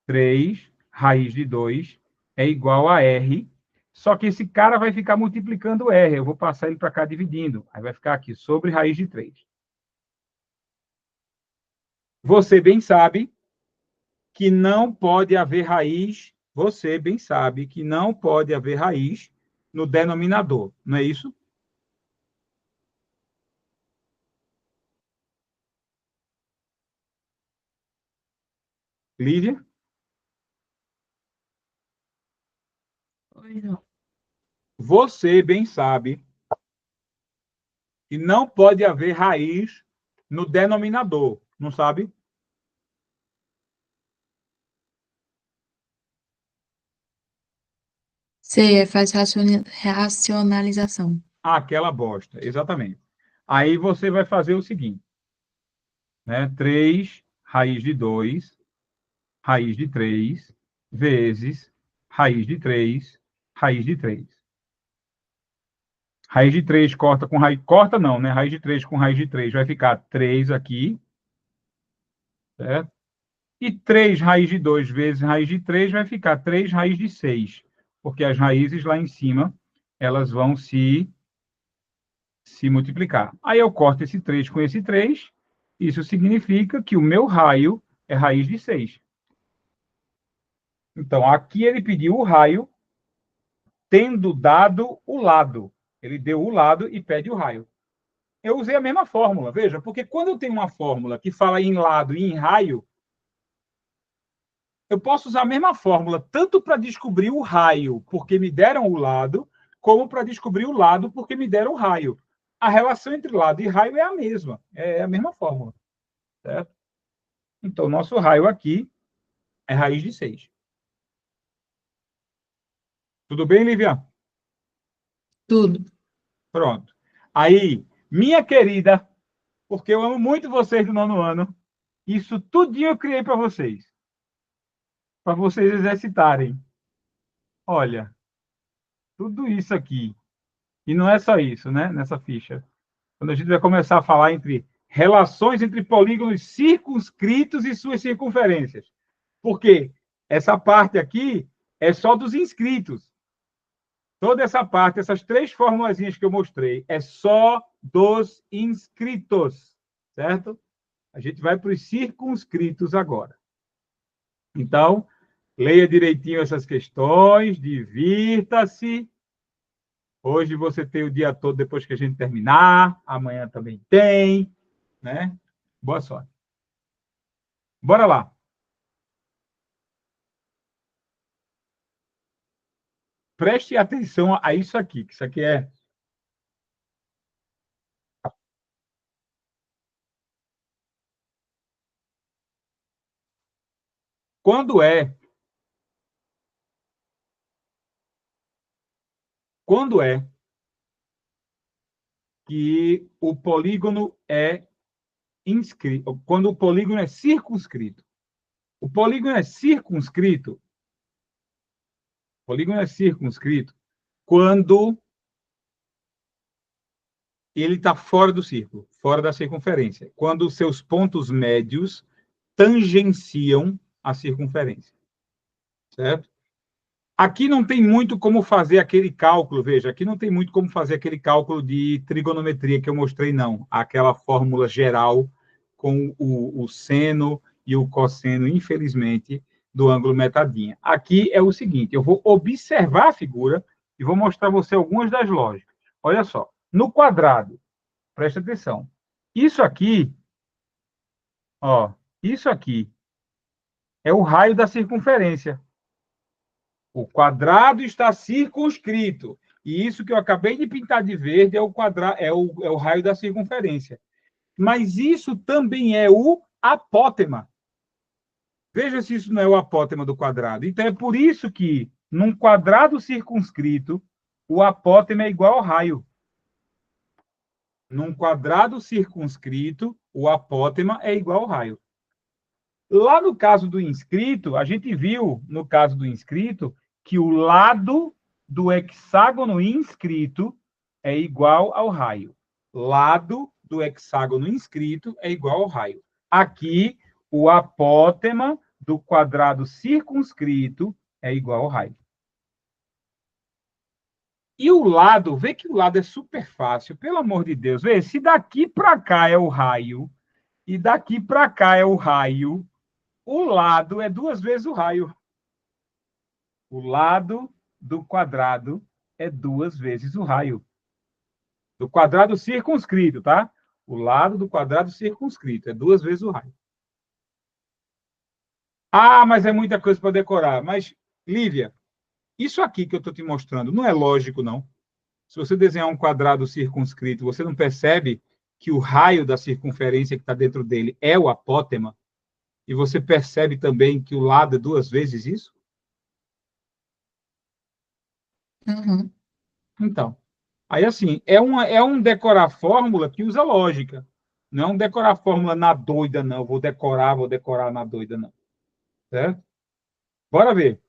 3 raiz de 2 é igual a R. Só que esse cara vai ficar multiplicando R. Eu vou passar ele para cá dividindo. Aí vai ficar aqui sobre raiz de 3. Você bem sabe que não pode haver raiz. Você bem sabe que não pode haver raiz no denominador. Não é isso? Lívia? Pois não. Você bem sabe que não pode haver raiz no denominador. Não sabe? Você faz racionalização. Aquela bosta, exatamente. Aí você vai fazer o seguinte, né? 3 raiz de 2, raiz de 3, vezes raiz de 3, raiz de 3. Raiz de 3 corta com raiz... Corta não, né? Raiz de 3 com raiz de 3 vai ficar 3 aqui, certo? E 3 raiz de 2 vezes raiz de 3 vai ficar 3 raiz de 6, porque as raízes lá em cima, elas vão se multiplicar. Aí eu corto esse 3 com esse 3, isso significa que o meu raio é raiz de 6. Então, aqui ele pediu o raio, tendo dado o lado. Ele deu o lado e pede o raio. Eu usei a mesma fórmula, veja, porque quando eu tenho uma fórmula que fala em lado e em raio, eu posso usar a mesma fórmula tanto para descobrir o raio, porque me deram o lado, como para descobrir o lado, porque me deram o raio. A relação entre lado e raio é a mesma, é a mesma fórmula, certo? Então, nosso raio aqui é raiz de 6. Tudo bem, Lívia? Tudo. Pronto. Aí, minha querida, porque eu amo muito vocês do 9º ano, isso tudinho eu criei para vocês exercitarem. Olha, tudo isso aqui. E não é só isso, né? Nessa ficha. Quando a gente vai começar a falar entre relações entre polígonos circunscritos e suas circunferências. Por quê? Essa parte aqui é só dos inscritos. Toda essa parte, essas 3 formulazinhas que eu mostrei, é só dos inscritos, certo? A gente vai para os circunscritos agora. Então, leia direitinho essas questões, divirta-se. Hoje você tem o dia todo depois que a gente terminar, amanhã também tem, né? Boa sorte. Bora lá. Preste atenção a isso aqui, que isso aqui é... Quando é que o polígono é inscrito, quando o polígono é circunscrito. O polígono é circunscrito quando ele está fora do círculo, fora da circunferência, quando os seus pontos médios tangenciam a circunferência, certo? Aqui não tem muito como fazer aquele cálculo, veja, aqui não tem muito como fazer aquele cálculo de trigonometria que eu mostrei, não. Aquela fórmula geral com o seno e o cosseno, infelizmente, do ângulo metadinha. Aqui é o seguinte, eu vou observar a figura e vou mostrar a você algumas das lógicas. Olha só, no quadrado, presta atenção. Isso aqui, ó, Isso aqui é o raio da circunferência. O quadrado está circunscrito. E isso que eu acabei de pintar de verde é o raio da circunferência. Mas isso também é o apótema. Veja se isso não é o apótema do quadrado. Então, é por isso que, num quadrado circunscrito, o apótema é igual ao raio. Num quadrado circunscrito, o apótema é igual ao raio. Lá no caso do inscrito, a gente viu, no caso do inscrito, que o lado do hexágono inscrito é igual ao raio. Lado do hexágono inscrito é igual ao raio. Aqui, o apótema do quadrado circunscrito é igual ao raio. E o lado, vê que o lado é super fácil, pelo amor de Deus. Vê, se daqui para cá é o raio e daqui para cá é o raio, o lado é 2 vezes o raio. O lado do quadrado é 2 vezes o raio. Do quadrado circunscrito, tá? O lado do quadrado circunscrito é 2 vezes o raio. Ah, mas é muita coisa para decorar. Mas, Lívia, isso aqui que eu estou te mostrando não é lógico, não. Se você desenhar um quadrado circunscrito, você não percebe que o raio da circunferência que está dentro dele é o apótema? E você percebe também que o lado é 2 vezes isso? Uhum. Então, aí assim, é um decorar fórmula que usa lógica. Não é um decorar fórmula na doida, não. Vou decorar na doida, não. Certo? Bora ver.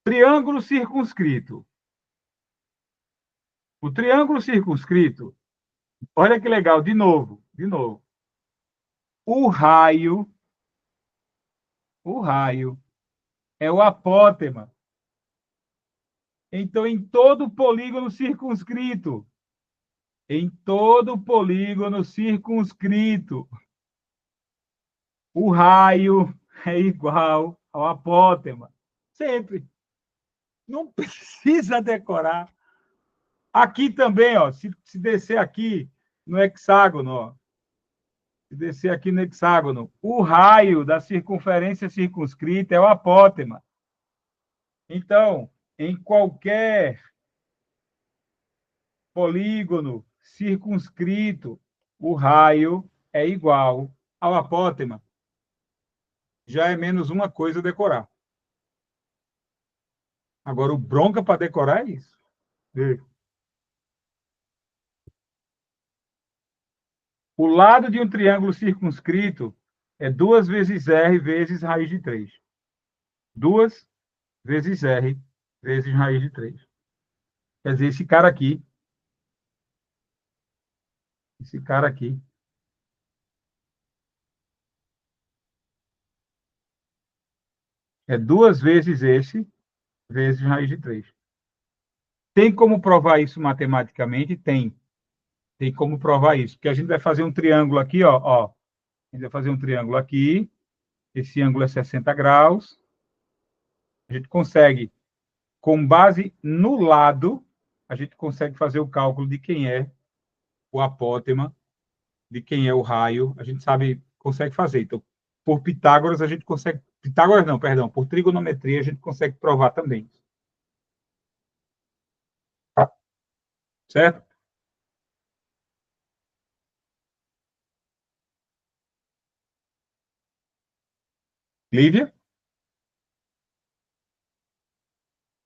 Triângulo circunscrito. O triângulo circunscrito, olha que legal, de novo, de novo. O raio é o apótema. Então, em todo polígono circunscrito, o raio é igual ao apótema. Sempre. Não precisa decorar. Aqui também, ó, se descer aqui no hexágono, ó, se descer aqui no hexágono, o raio da circunferência circunscrita é o apótema. Então, em qualquer polígono circunscrito, o raio é igual ao apótema. Já é menos uma coisa decorar. Agora, o bronca para decorar é isso. O lado de um triângulo circunscrito é 2 vezes R vezes raiz de 3. 2 vezes R vezes raiz de 3. Quer dizer, esse cara aqui, é 2 vezes esse vezes raiz de 3. Tem como provar isso matematicamente? Tem. Tem como provar isso. Porque a gente vai fazer um triângulo aqui, ó. A gente vai fazer um triângulo aqui. Esse ângulo é 60 graus. A gente consegue, com base no lado, a gente consegue fazer o cálculo de quem é o apótema, de quem é o raio. A gente sabe, consegue fazer. Então, por Pitágoras, a gente consegue. Pitágoras não, perdão. Por trigonometria, a gente consegue provar também. Certo? Lívia?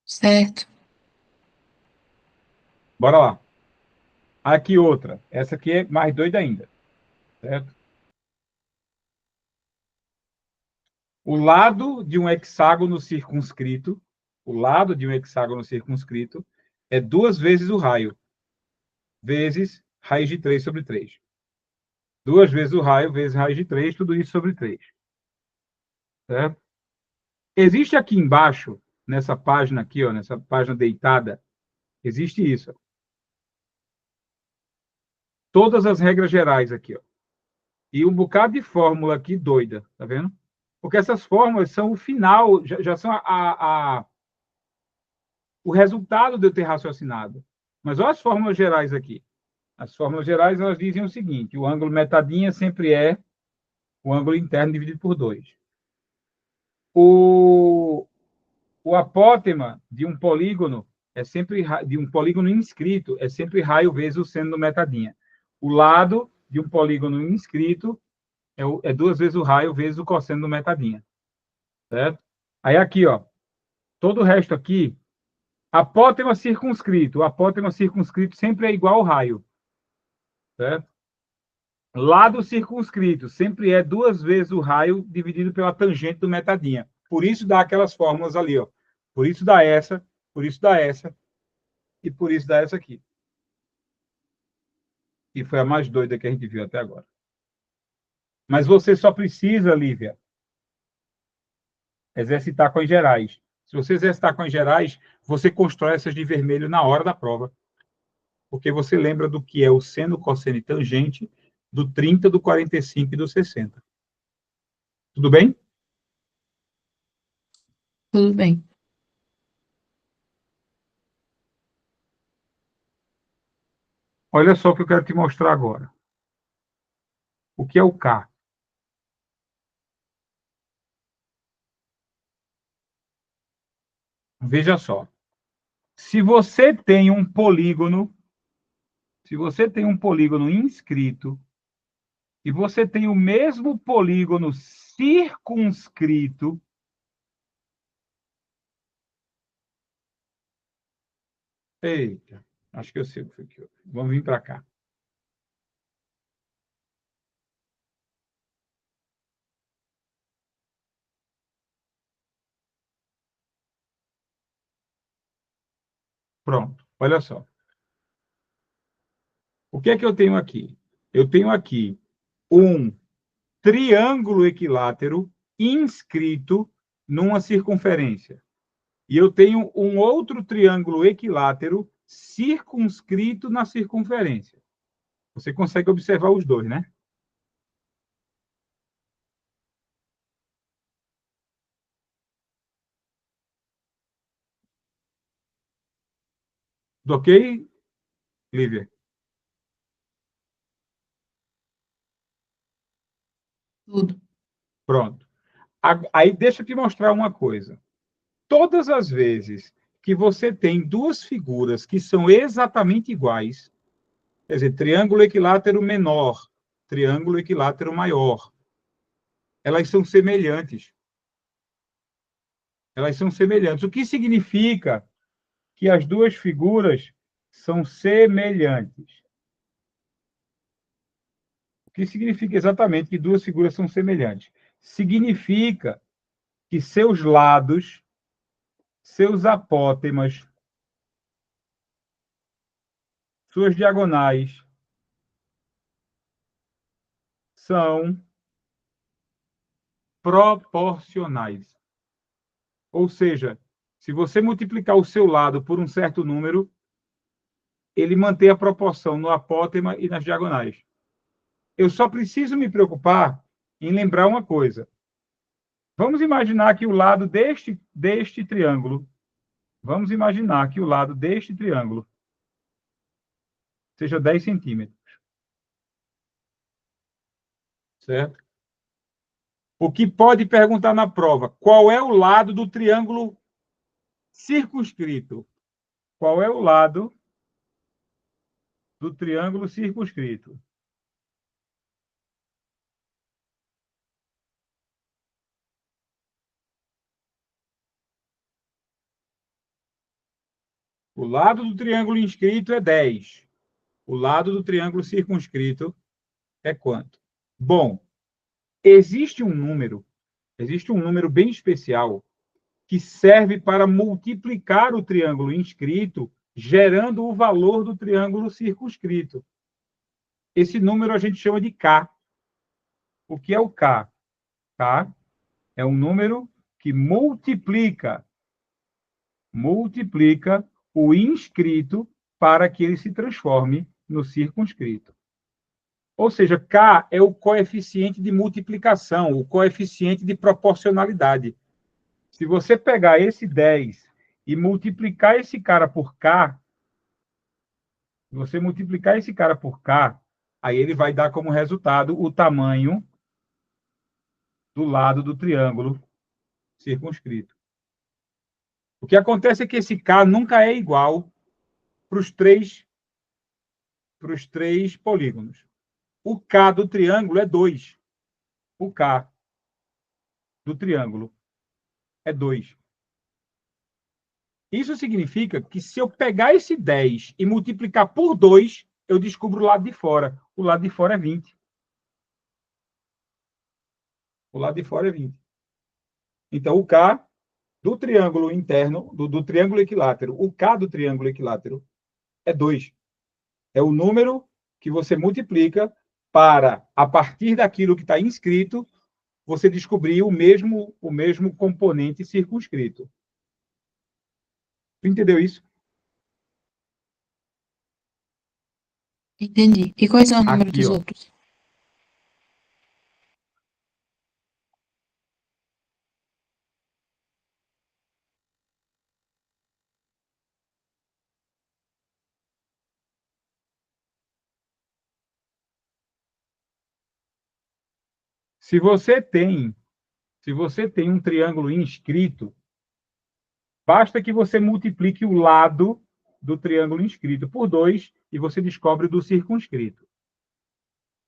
Certo. Bora lá. Aqui outra. Essa aqui é mais doida ainda. Certo? O lado de um hexágono circunscrito, o lado de um hexágono circunscrito é 2 vezes o raio, vezes raiz de 3 sobre 3. 2 vezes o raio, vezes raiz de 3, tudo isso sobre 3. Certo? Existe aqui embaixo, nessa página aqui, ó, nessa página deitada, existe isso. Todas as regras gerais aqui, ó. E um bocado de fórmula aqui doida, tá vendo? Porque essas fórmulas são o final, já são o resultado de eu ter raciocinado. Mas olha as fórmulas gerais aqui. As fórmulas gerais, elas dizem o seguinte: o ângulo metadinha sempre é o ângulo interno dividido por 2. O apótema de um polígono é sempre de um polígono inscrito é sempre raio vezes o seno do metadinha. O lado de um polígono inscrito é 2 vezes o raio vezes o cosseno do metadinha. Certo? Aí aqui, ó, todo o resto aqui, apótema circunscrito. O apótema circunscrito sempre é igual ao raio. Certo? Lado circunscrito sempre é 2 vezes o raio dividido pela tangente do metadinha. Por isso dá aquelas fórmulas ali, ó. Por isso dá essa e por isso dá essa aqui. E foi a mais doida que a gente viu até agora. Mas você só precisa, Lívia, exercitar com as gerais. Se você exercitar com as gerais, você constrói essas de vermelho na hora da prova. Porque você lembra do que é o seno, cosseno e tangente do 30, do 45 e do 60. Tudo bem? Tudo bem. Olha só o que eu quero te mostrar agora. O que é o K? Veja só. Se você tem um polígono inscrito e você tem o mesmo polígono circunscrito, eita, acho que eu sei o que foi aqui. Vamos vir para cá. Pronto, olha só. O que é que eu tenho aqui? Eu tenho aqui um triângulo equilátero inscrito numa circunferência. E eu tenho um outro triângulo equilátero circunscrito na circunferência. Você consegue observar os dois, né? Ok, Lívia? Tudo. Pronto. Aí deixa eu te mostrar uma coisa. Todas as vezes que você tem duas figuras que são exatamente iguais, quer dizer, triângulo equilátero menor, triângulo equilátero maior, elas são semelhantes. Elas são semelhantes. O que significa que as duas figuras são semelhantes? O que significa exatamente que duas figuras são semelhantes? Significa que seus lados, seus apótemas, suas diagonais são proporcionais. Ou seja, se você multiplicar o seu lado por um certo número, ele mantém a proporção no apótema e nas diagonais. Eu só preciso me preocupar em lembrar uma coisa. Vamos imaginar que o lado deste triângulo, vamos imaginar que o lado deste triângulo seja 10 centímetros. Certo? O que pode perguntar na prova? Qual é o lado do triângulo circunscrito? Qual é o lado do triângulo circunscrito? O lado do triângulo inscrito é 10. O lado do triângulo circunscrito é quanto? Bom, existe um número bem especial que serve para multiplicar o triângulo inscrito, gerando o valor do triângulo circunscrito. Esse número a gente chama de K. O que é o K? K é um número que multiplica o inscrito para que ele se transforme no circunscrito. Ou seja, K é o coeficiente de multiplicação, o coeficiente de proporcionalidade. Se você pegar esse 10 e multiplicar esse cara por K, Se você multiplicar esse cara por K, aí ele vai dar como resultado o tamanho do lado do triângulo circunscrito. O que acontece é que esse K nunca é igual para os três polígonos. O K do triângulo é 2. O K do triângulo é 2. Isso significa que se eu pegar esse 10 e multiplicar por 2, eu descubro o lado de fora. O lado de fora é 20. O lado de fora é 20. Então, o K do triângulo interno, do triângulo equilátero, o K do triângulo equilátero é 2. É o número que você multiplica para, a partir daquilo que está inscrito, você descobrir o mesmo componente circunscrito. Tu entendeu isso? Entendi. E quais são os números Aqui, dos ó. outros? Se você tem um triângulo inscrito, basta que você multiplique o lado do triângulo inscrito por 2 e você descobre o do circunscrito.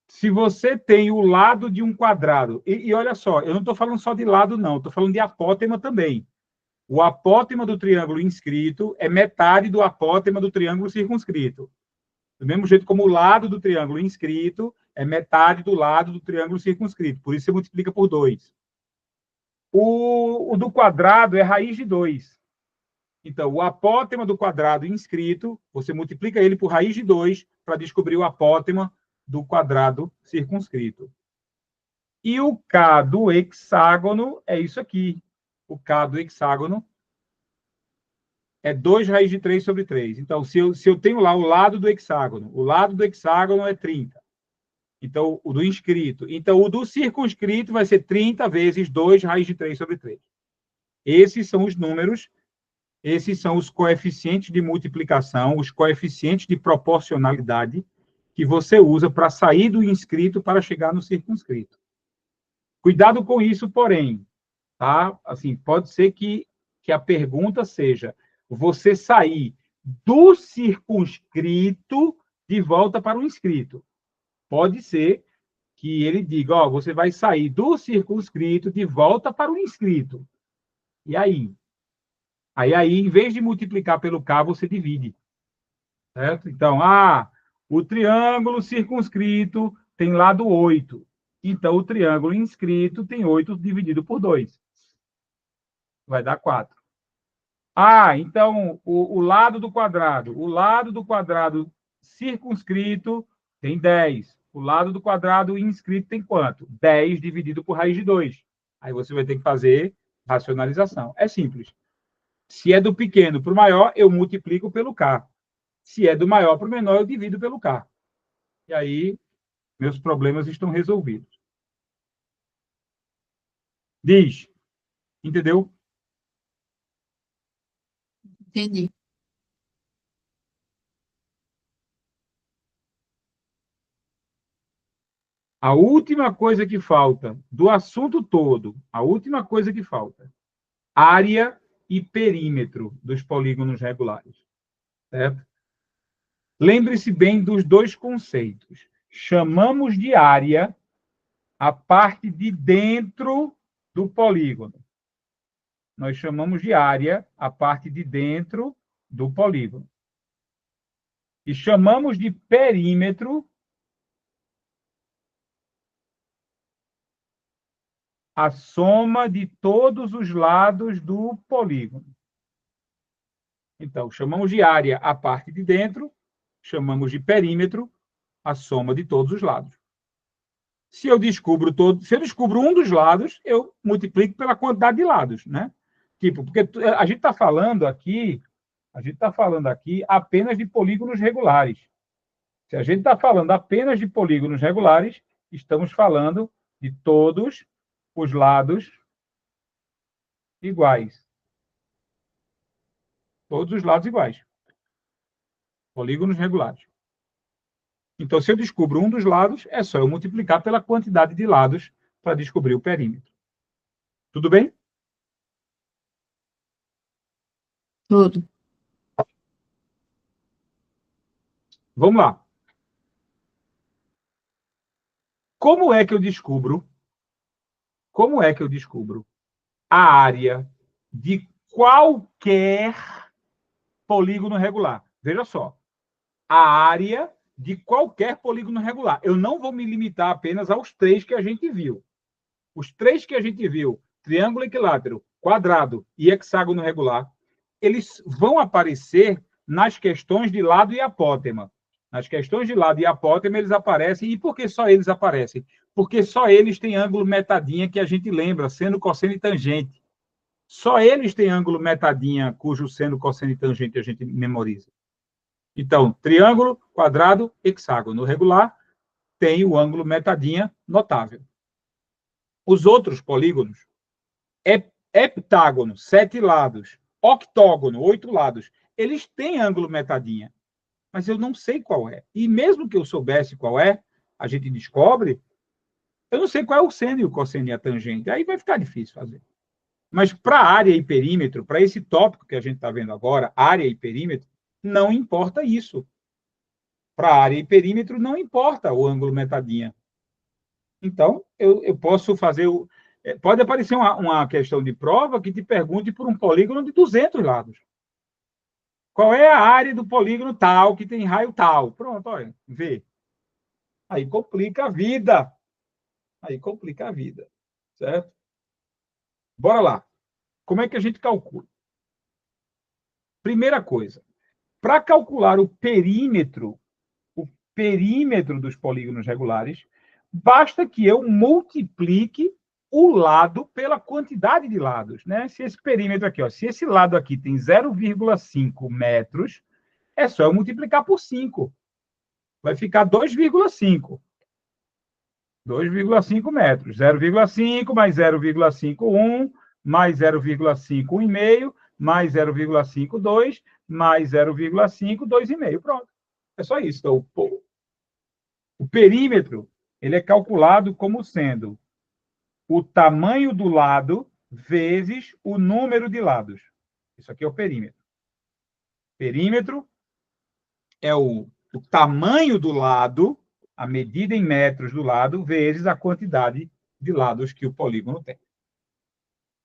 Se você tem o lado de um quadrado, e olha só, eu não estou falando só de lado, não, estou falando de apótema também. O apótema do triângulo inscrito é metade do apótema do triângulo circunscrito. Do mesmo jeito como o lado do triângulo inscrito é metade do lado do triângulo circunscrito. Por isso você multiplica por 2. O do quadrado é raiz de 2. Então, o apótema do quadrado inscrito, você multiplica ele por raiz de 2 para descobrir o apótema do quadrado circunscrito. E o K do hexágono é isso aqui. O K do hexágono é 2 raiz de 3 sobre 3. Então, se eu tenho lá o lado do hexágono é 30. Então, o do inscrito. Então, o do circunscrito vai ser 30 vezes 2 raiz de 3 sobre 3. Esses são os números, esses são os coeficientes de multiplicação, os coeficientes de proporcionalidade que você usa para sair do inscrito para chegar no circunscrito. Cuidado com isso, porém, tá? Assim, pode ser que a pergunta seja você sair do circunscrito de volta para o inscrito. Pode ser que ele diga, ó, você vai sair do circunscrito de volta para o inscrito. E aí? Aí, em vez de multiplicar pelo K, você divide. Certo? Então, o triângulo circunscrito tem lado 8. Então, o triângulo inscrito tem 8 dividido por 2. Vai dar 4. Então, o lado do quadrado. O lado do quadrado circunscrito tem 10. O lado do quadrado inscrito tem quanto? 10 dividido por raiz de 2. Aí você vai ter que fazer racionalização. É simples. Se é do pequeno para o maior, eu multiplico pelo K. Se é do maior para o menor, eu divido pelo K. E aí, meus problemas estão resolvidos. Diz, entendeu? Entendi. A última coisa que falta do assunto todo, a última coisa que falta, área e perímetro dos polígonos regulares. Certo? Lembre-se bem dos dois conceitos. Chamamos de área a parte de dentro do polígono. Nós chamamos de área a parte de dentro do polígono. E chamamos de perímetro a soma de todos os lados do polígono. Então, chamamos de área a parte de dentro, chamamos de perímetro a soma de todos os lados. Se eu descubro um dos lados, eu multiplico pela quantidade de lados, né? Tipo, porque a gente está falando aqui apenas de polígonos regulares. Se a gente está falando apenas de polígonos regulares, estamos falando de todos os lados iguais. Todos os lados iguais. Polígonos regulares. Então, se eu descubro um dos lados, é só eu multiplicar pela quantidade de lados para descobrir o perímetro. Tudo bem? Tudo. Vamos lá. Como é que eu descubro a área de qualquer polígono regular? Veja só, a área de qualquer polígono regular. Eu não vou me limitar apenas aos 3 que a gente viu. Os 3 que a gente viu, triângulo equilátero, quadrado e hexágono regular, eles vão aparecer nas questões de lado e apótema. Nas questões de lado e apótema, eles aparecem. E por que só eles aparecem? Porque só eles têm ângulo metadinha que a gente lembra, seno, cosseno e tangente. Só eles têm ângulo metadinha, cujo seno, cosseno e tangente a gente memoriza. Então, triângulo, quadrado, hexágono regular tem o ângulo metadinha notável. Os outros polígonos, heptágono, 7 lados, octógono, 8 lados, eles têm ângulo metadinha, mas eu não sei qual é. E mesmo que eu soubesse qual é, a gente descobre, eu não sei qual é o seno e o cosseno e a tangente. Aí vai ficar difícil fazer. Mas para área e perímetro, para esse tópico que a gente está vendo agora, área e perímetro, não importa isso. Para área e perímetro, não importa o ângulo metadinha. Então, eu posso fazer... Pode aparecer uma questão de prova que te pergunte por um polígono de 200 lados. Qual é a área do polígono tal, que tem raio tal? Pronto, olha, vê. Aí complica a vida. Certo? Bora lá. Como é que a gente calcula? Primeira coisa, para calcular o perímetro dos polígonos regulares, basta que eu multiplique o lado pela quantidade de lados, né? Se esse perímetro aqui, ó, se esse lado aqui tem 0,5 metros, é só eu multiplicar por 5. Vai ficar 2,5. 2,5 metros. 0,5 mais 0,51 mais 0,5, 1,5, mais 0,52, mais 0,5, 2,5. Pronto. É só isso. Então, o perímetro ele é calculado como sendo o tamanho do lado vezes o número de lados. Isso aqui é o perímetro. Perímetro é o tamanho do lado, a medida em metros do lado, vezes a quantidade de lados que o polígono tem.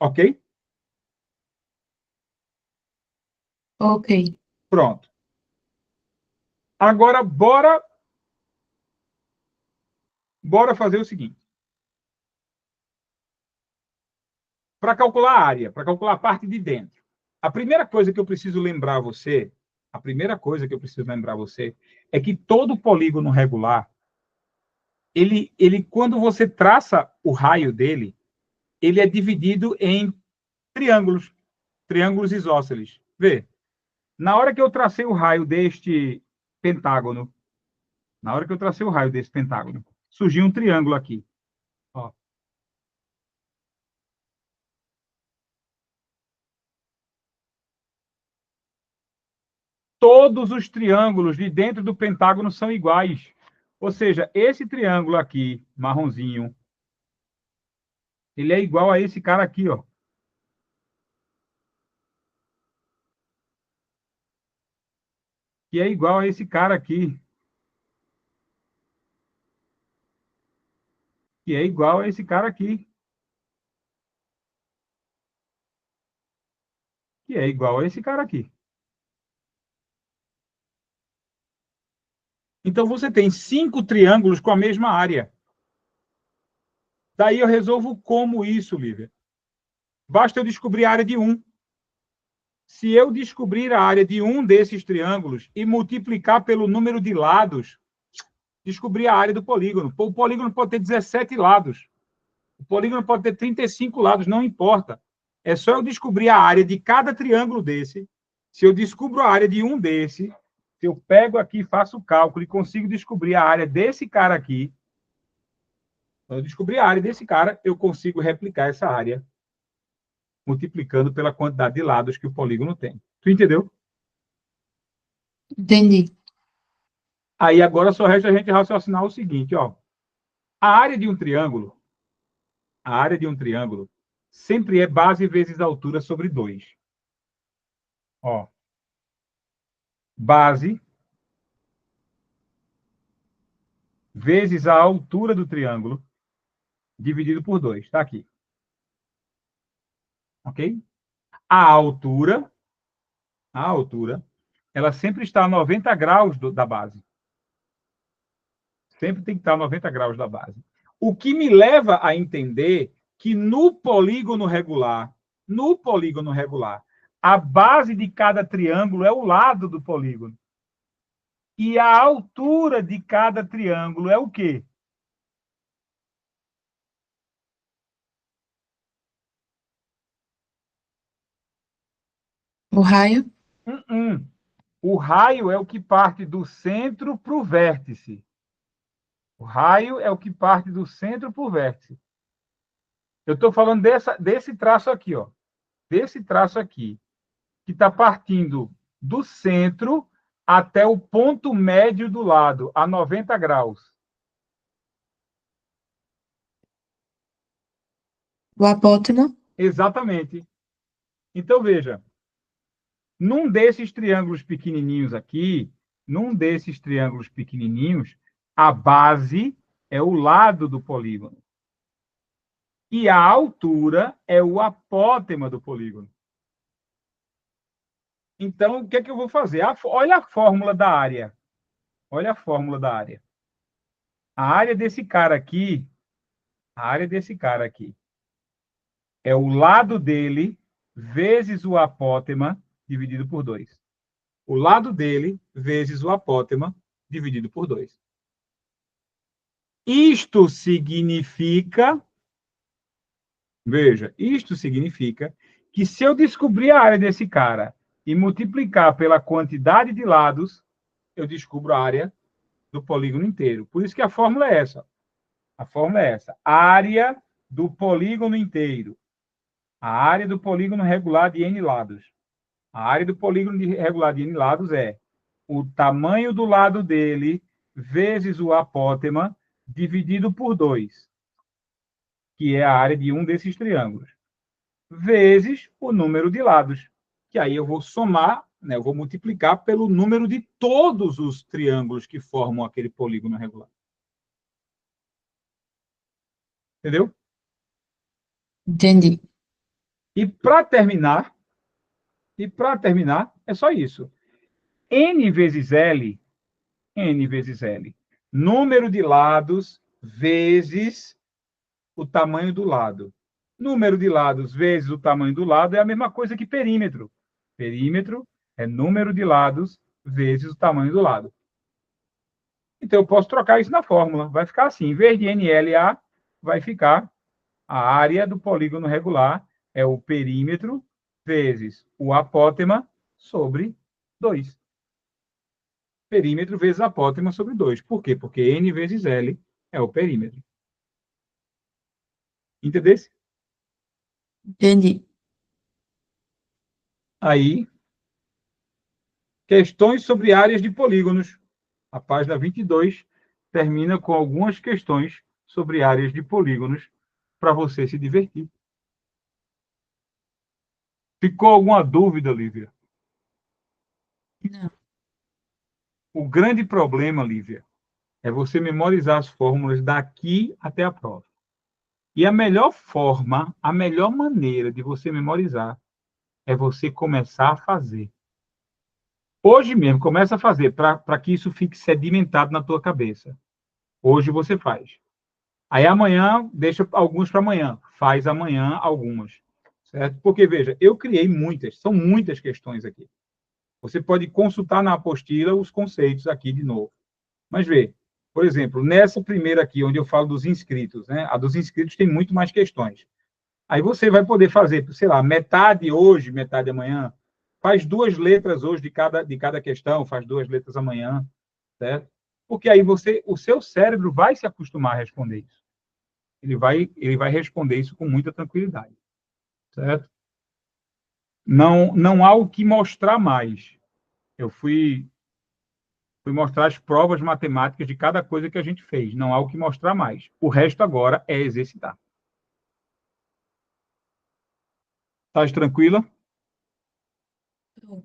Ok? Ok. Pronto. Agora, bora fazer o seguinte. Para calcular a área, para calcular a parte de dentro, a primeira coisa que eu preciso lembrar você, é que todo polígono regular, quando você traça o raio dele, ele é dividido em triângulos, triângulos isósceles. Vê, na hora que eu tracei o raio deste pentágono, surgiu um triângulo aqui. Ó. Todos os triângulos de dentro do pentágono são iguais. Ou seja, esse triângulo aqui, marronzinho, ele é igual a esse cara aqui, ó. Que é igual a esse cara aqui. Que é igual a esse cara aqui. Que é igual a esse cara aqui. Então, você tem 5 triângulos com a mesma área. Daí eu resolvo como isso, Lívia? Basta eu descobrir a área de um. Se eu descobrir a área de um desses triângulos e multiplicar pelo número de lados, descobrir a área do polígono. O polígono pode ter 17 lados. O polígono pode ter 35 lados, não importa. É só eu descobrir a área de cada triângulo desse. Se eu descubro a área de um desse, se eu pego aqui, faço o cálculo e consigo descobrir a área desse cara aqui, eu descobrir a área desse cara, eu consigo replicar essa área multiplicando pela quantidade de lados que o polígono tem. Tu entendeu? Entendi. Aí agora só resta a gente raciocinar o seguinte, ó. A área de um triângulo, a área de um triângulo sempre é base vezes altura sobre 2. Ó, base vezes a altura do triângulo dividido por 2. Está aqui. Ok? A altura, ela sempre está a 90 graus da base. Sempre tem que estar a 90 graus da base. O que me leva a entender que no polígono regular, a base de cada triângulo é o lado do polígono. E a altura de cada triângulo é o quê? O raio? Uh-uh. O raio é o que parte do centro para o vértice. O raio é o que parte do centro para o vértice. Eu estou falando desse traço aqui, ó. Desse traço aqui, que está partindo do centro até o ponto médio do lado, a 90 graus. O apótema? Exatamente. Então, veja, num desses triângulos pequenininhos, a base é o lado do polígono. E a altura é o apótema do polígono. Então, o que é que eu vou fazer? Olha a fórmula da área. Olha a fórmula da área. A área desse cara aqui, é o lado dele vezes o apótema dividido por 2. O lado dele vezes o apótema dividido por 2. Isto significa, veja, isto significa que se eu descobrir a área desse cara e multiplicar pela quantidade de lados, eu descubro a área do polígono inteiro. Por isso que a fórmula é essa. A fórmula é essa. Área do polígono inteiro. A área do polígono regular de n lados. A área do polígono regular de n lados é o tamanho do lado dele vezes o apótema dividido por 2, que é a área de um desses triângulos, vezes o número de lados, que aí eu vou somar, né, eu vou multiplicar pelo número de todos os triângulos que formam aquele polígono regular. Entendeu? Entendi. E para terminar, é só isso. N vezes L, número de lados vezes o tamanho do lado. Número de lados vezes o tamanho do lado é a mesma coisa que perímetro. Perímetro é número de lados vezes o tamanho do lado. Então, eu posso trocar isso na fórmula. Vai ficar assim. Em vez de NLA, vai ficar a área do polígono regular é o perímetro vezes o apótema sobre 2. Perímetro vezes apótema sobre 2. Por quê? Porque N vezes L é o perímetro. Entendeu? Entendi. Aí, questões sobre áreas de polígonos. A página 22 termina com algumas questões sobre áreas de polígonos para você se divertir. Ficou alguma dúvida, Lívia? Não. O grande problema, Lívia, é você memorizar as fórmulas daqui até a prova. E a melhor forma, a melhor maneira de você memorizar é você começar a fazer. Hoje mesmo, começa a fazer para que isso fique sedimentado na tua cabeça. Hoje você faz. Aí amanhã, deixa alguns para amanhã. Faz amanhã algumas. Certo? Porque, veja, eu criei muitas, são muitas questões aqui. Você pode consultar na apostila os conceitos aqui de novo. Mas vê, por exemplo, nessa primeira aqui, onde eu falo dos inscritos, né? A dos inscritos tem muito mais questões. Aí você vai poder fazer, sei lá, metade hoje, metade amanhã. Faz 2 letras hoje de cada questão, faz 2 letras amanhã, certo? Porque aí o seu cérebro vai se acostumar a responder isso. Ele vai responder isso com muita tranquilidade, certo? Não há o que mostrar mais. Eu fui Fui mostrar as provas matemáticas de cada coisa que a gente fez. Não há o que mostrar mais. O resto agora é exercitar. Estás tranquila? Tô.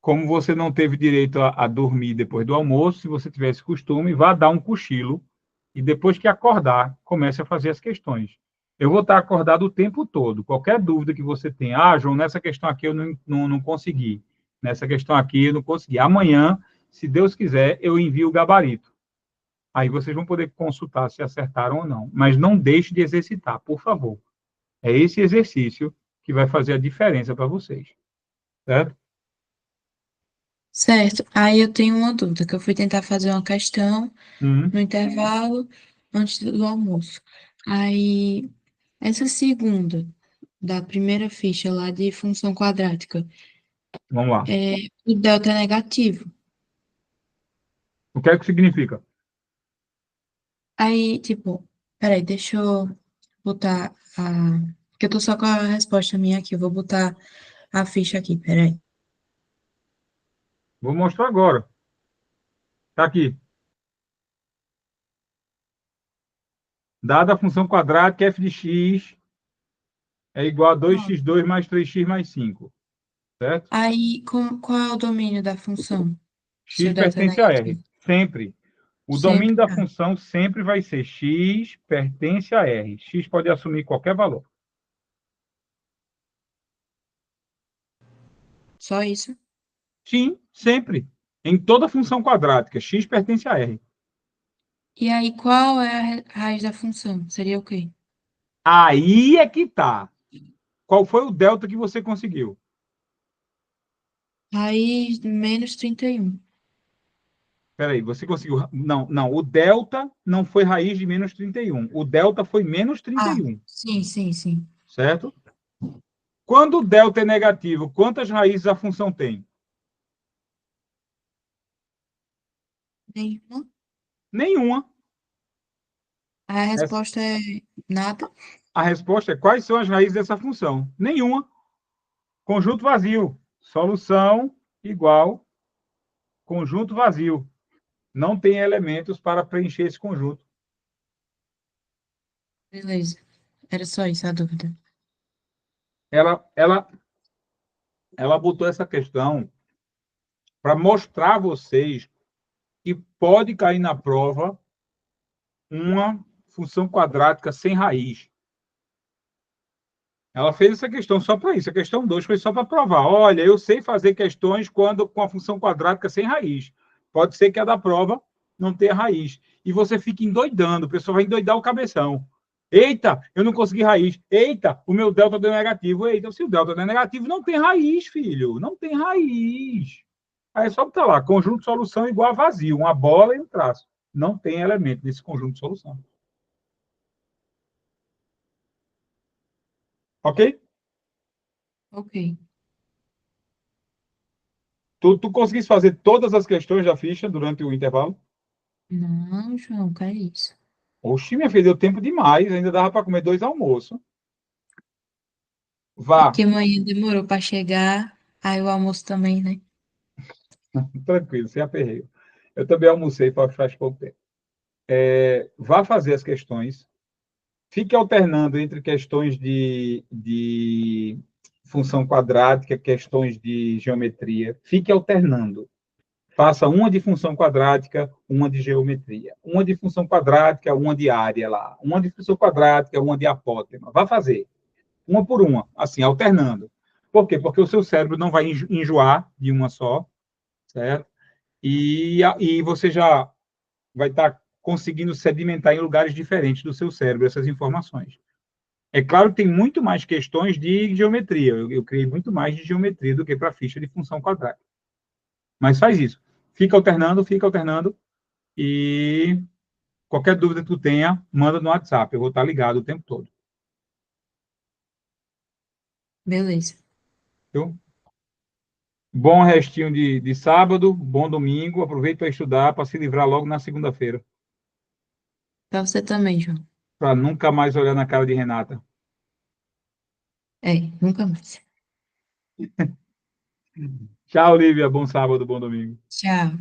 Como você não teve direito a dormir depois do almoço, se você tivesse costume, vá dar um cochilo e depois que acordar, comece a fazer as questões. Eu vou estar acordado o tempo todo. Qualquer dúvida que você tenha, João, nessa questão aqui eu não consegui. Nessa questão aqui eu não consegui. Amanhã, se Deus quiser, eu envio o gabarito. Aí vocês vão poder consultar se acertaram ou não. Mas não deixe de exercitar, por favor. É esse exercício que vai fazer a diferença para vocês. Certo? Certo. Aí eu tenho uma dúvida, que eu fui tentar fazer uma questão no Uhum. intervalo antes do almoço. Aí, essa segunda, da primeira ficha lá de função quadrática, Vamos lá. o delta é negativo. O que é que significa? Aí, tipo, peraí, deixa eu botar a. Porque eu tô só com a resposta minha aqui, eu vou botar a ficha aqui, peraí. Vou mostrar agora. Está aqui. Dada a função quadrática f de x é igual a Pronto. 2x2 mais 3x mais 5, certo? Aí, qual é o domínio da função? Se X o delta é pertence a R, negativo. sempre. O domínio Sempre. da Ah, função sempre vai ser x pertence a R. X pode assumir qualquer valor. só isso. Sim, sempre. Em toda função quadrática, x pertence a R. E aí, qual é a raiz da função? Seria o quê? Aí é que tá. Qual foi o delta que você conseguiu? Raiz de menos 31. Peraí, você conseguiu. Não, não. O delta não foi raiz de menos 31. O delta foi menos Ah, 31, sim, sim, sim. certo? Quando o delta é negativo, quantas raízes a função tem? Nenhuma. Nenhuma. A resposta é nada. A resposta é quais são as raízes dessa função? Nenhuma. Conjunto vazio. Solução igual conjunto vazio. Não tem elementos para preencher esse conjunto. Beleza. Era só isso a dúvida. Ela, ela, ela botou essa questão para mostrar a vocês que pode cair na prova uma função quadrática sem raiz. Ela fez essa questão só para isso. A questão 2 foi só para provar. Olha, eu sei fazer questões quando com a função quadrática sem raiz. Pode ser que a da prova não tenha raiz. E você fica endoidando, o pessoal vai endoidar o cabeção. Eita, eu não consegui raiz. Eita, o meu delta deu negativo. Eita, se o delta deu negativo, não tem raiz, filho. Não tem raiz. Aí é só botar lá, conjunto de solução igual a vazio, uma bola e um traço. Não tem elemento nesse conjunto de solução. Ok? Ok. Tu conseguiste fazer todas as questões da ficha durante o intervalo? Não, João, que é isso? Oxi, minha filha, deu tempo demais. Ainda dava para comer 2 almoços. É Vá, porque amanhã demorou para chegar, aí o almoço também, né? tranquilo, sem aperreio. Eu também almocei faz pouco tempo. Vá fazer as questões. Fique alternando entre questões de função quadrática, questões de geometria. Fique alternando. Faça uma de função quadrática, uma de geometria. Uma de função quadrática, uma de área lá. Uma de função quadrática, uma de apótema. Vá fazer. Uma por uma, assim, alternando. Por quê? Porque o seu cérebro não vai enjoar de uma só, certo? E você já vai estar conseguindo sedimentar em lugares diferentes do seu cérebro essas informações. É claro que tem muito mais questões de geometria. Eu criei muito mais de geometria do que para a ficha de função quadrática. Mas faz isso. Fica alternando e qualquer dúvida que tu tenha, manda no WhatsApp. Eu vou estar ligado o tempo todo. Beleza. Viu? Bom restinho de sábado, bom domingo. Aproveita para estudar, para se livrar logo na segunda-feira. Pra você também, João. Para nunca mais olhar na cara de Renata. É, nunca mais. Tchau, Lívia. Bom sábado, bom domingo. Tchau.